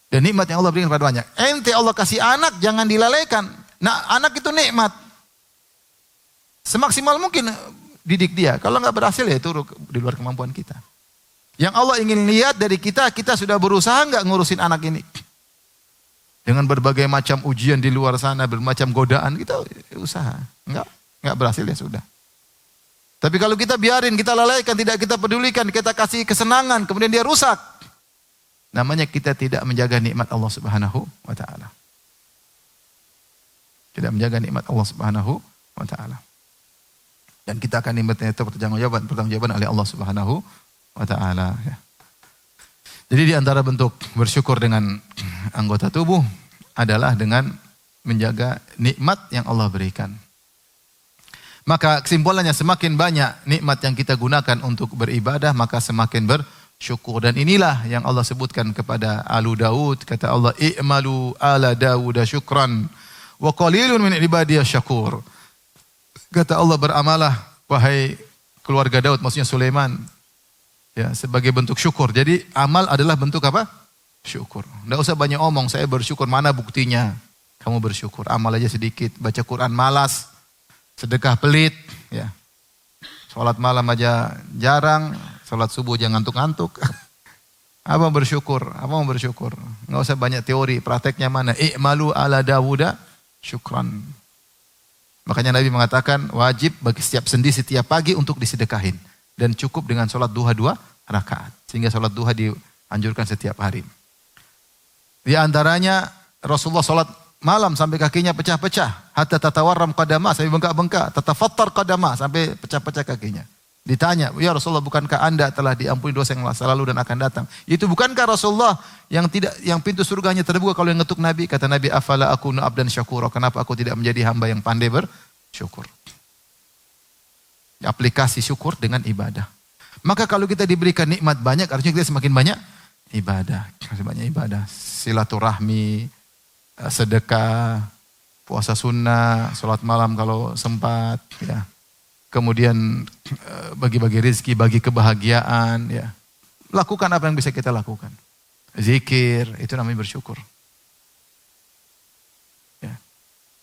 Dan nikmat yang Allah berikan kepada banyak. Ente Allah kasih anak, jangan dilalaikan. Nah, anak itu nikmat. Semaksimal mungkin didik dia. Kalau nggak berhasil ya itu di luar kemampuan kita. Yang Allah ingin lihat dari kita, kita sudah berusaha nggak ngurusin anak ini. Dengan berbagai macam ujian di luar sana, bermacam godaan, kita usaha. Nggak berhasil ya sudah. Tapi kalau kita biarin, kita lalaikan, tidak kita pedulikan, kita kasih kesenangan, kemudian dia rusak. Namanya kita tidak menjaga nikmat Allah Subhanahu wa taala. Tidak menjaga nikmat Allah Subhanahu wa taala. Dan kita akan diminta pertanggungjawaban oleh Allah Subhanahu wa taala ya. Jadi di antara bentuk bersyukur dengan anggota tubuh adalah dengan menjaga nikmat yang Allah berikan. Maka kesimpulannya semakin banyak nikmat yang kita gunakan untuk beribadah, maka semakin bersyukur. Dan inilah yang Allah sebutkan kepada Alu Daud. Kata Allah, i'malu ala Dawud syukran wa qalilun min ibadiyah syakur. Kata Allah, beramalah wahai keluarga Daud, maksudnya Sulaiman. Ya, sebagai bentuk syukur. Jadi amal adalah bentuk apa? Syukur. Tidak usah banyak omong, saya bersyukur. Mana buktinya? Kamu bersyukur. Amal aja sedikit. Baca Quran malas. Sedekah pelit. Ya. Sholat malam aja jarang. Sholat subuh jangan ngantuk-ngantuk. Apa bersyukur? Apa mau bersyukur? Nggak usah banyak teori. Prakteknya mana? I'malu ala Dawuda syukran. Makanya Nabi mengatakan wajib bagi setiap sendi setiap pagi untuk disedekahin. Dan cukup dengan sholat duha 2 rakaat. Sehingga sholat duha dianjurkan setiap hari. Di antaranya Rasulullah sholat malam sampai kakinya pecah-pecah. Hatta tatawarram qadama, sampai bengkak-bengkak. Tatafattar qadama, sampai pecah-pecah kakinya. Ditanya, ya Rasulullah, bukankah anda telah diampuni dosa yang masa lalu dan akan datang? Itu bukankah Rasulullah yang pintu surganya terbuka kalau yang ngetuk Nabi? Kata Nabi, afala akunu abdan syakura. Kenapa aku tidak menjadi hamba yang pandai bersyukur? Aplikasi syukur dengan ibadah. Maka kalau kita diberikan nikmat banyak, artinya kita semakin banyak ibadah. Semakin banyak ibadah. Silaturahmi, sedekah, puasa sunnah, sholat malam kalau sempat, ya. Kemudian bagi-bagi rezeki, bagi kebahagiaan, ya. Lakukan apa yang bisa kita lakukan. Zikir, itu namanya bersyukur.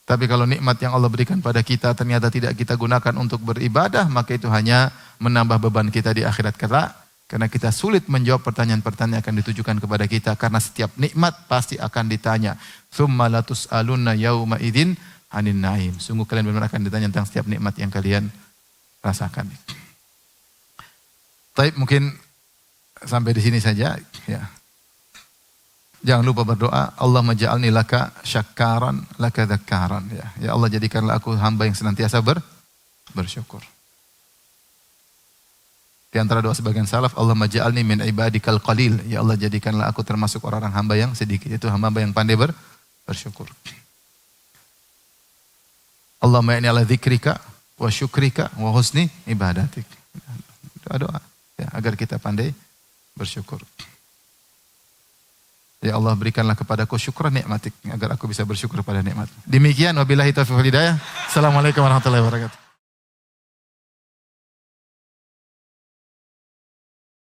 Tapi kalau nikmat yang Allah berikan pada kita ternyata tidak kita gunakan untuk beribadah, maka itu hanya menambah beban kita di akhirat kelak. Karena kita sulit menjawab pertanyaan-pertanyaan yang akan ditujukan kepada kita. Karena setiap nikmat pasti akan ditanya. Tsumma latus'alunna yauma idzin 'anin na'im. Sungguh kalian benar akan ditanya tentang setiap nikmat yang kalian rasakan. Baik, mungkin sampai di sini saja. Ya. Jangan lupa berdoa, Allah maj'alni laka syakkaran, laka dzakkaran. Ya Allah, jadikanlah aku hamba yang senantiasa bersyukur. Di antara doa sebagian salaf, Allah maj'alni min ibadikal qalil. Ya Allah, jadikanlah aku termasuk orang-orang hamba yang sedikit. Itu hamba yang pandai bersyukur. Allahumma inni ala dzikrika wa syukrika wa husni ibadatik. Doa-doa ya, agar kita pandai bersyukur. Ya Allah, berikanlah kepadaku syukran nikmatik agar aku bisa bersyukur pada nikmat. Demikian wabillahi taufiq wal hidayah. Assalamualaikum warahmatullahi wabarakatuh.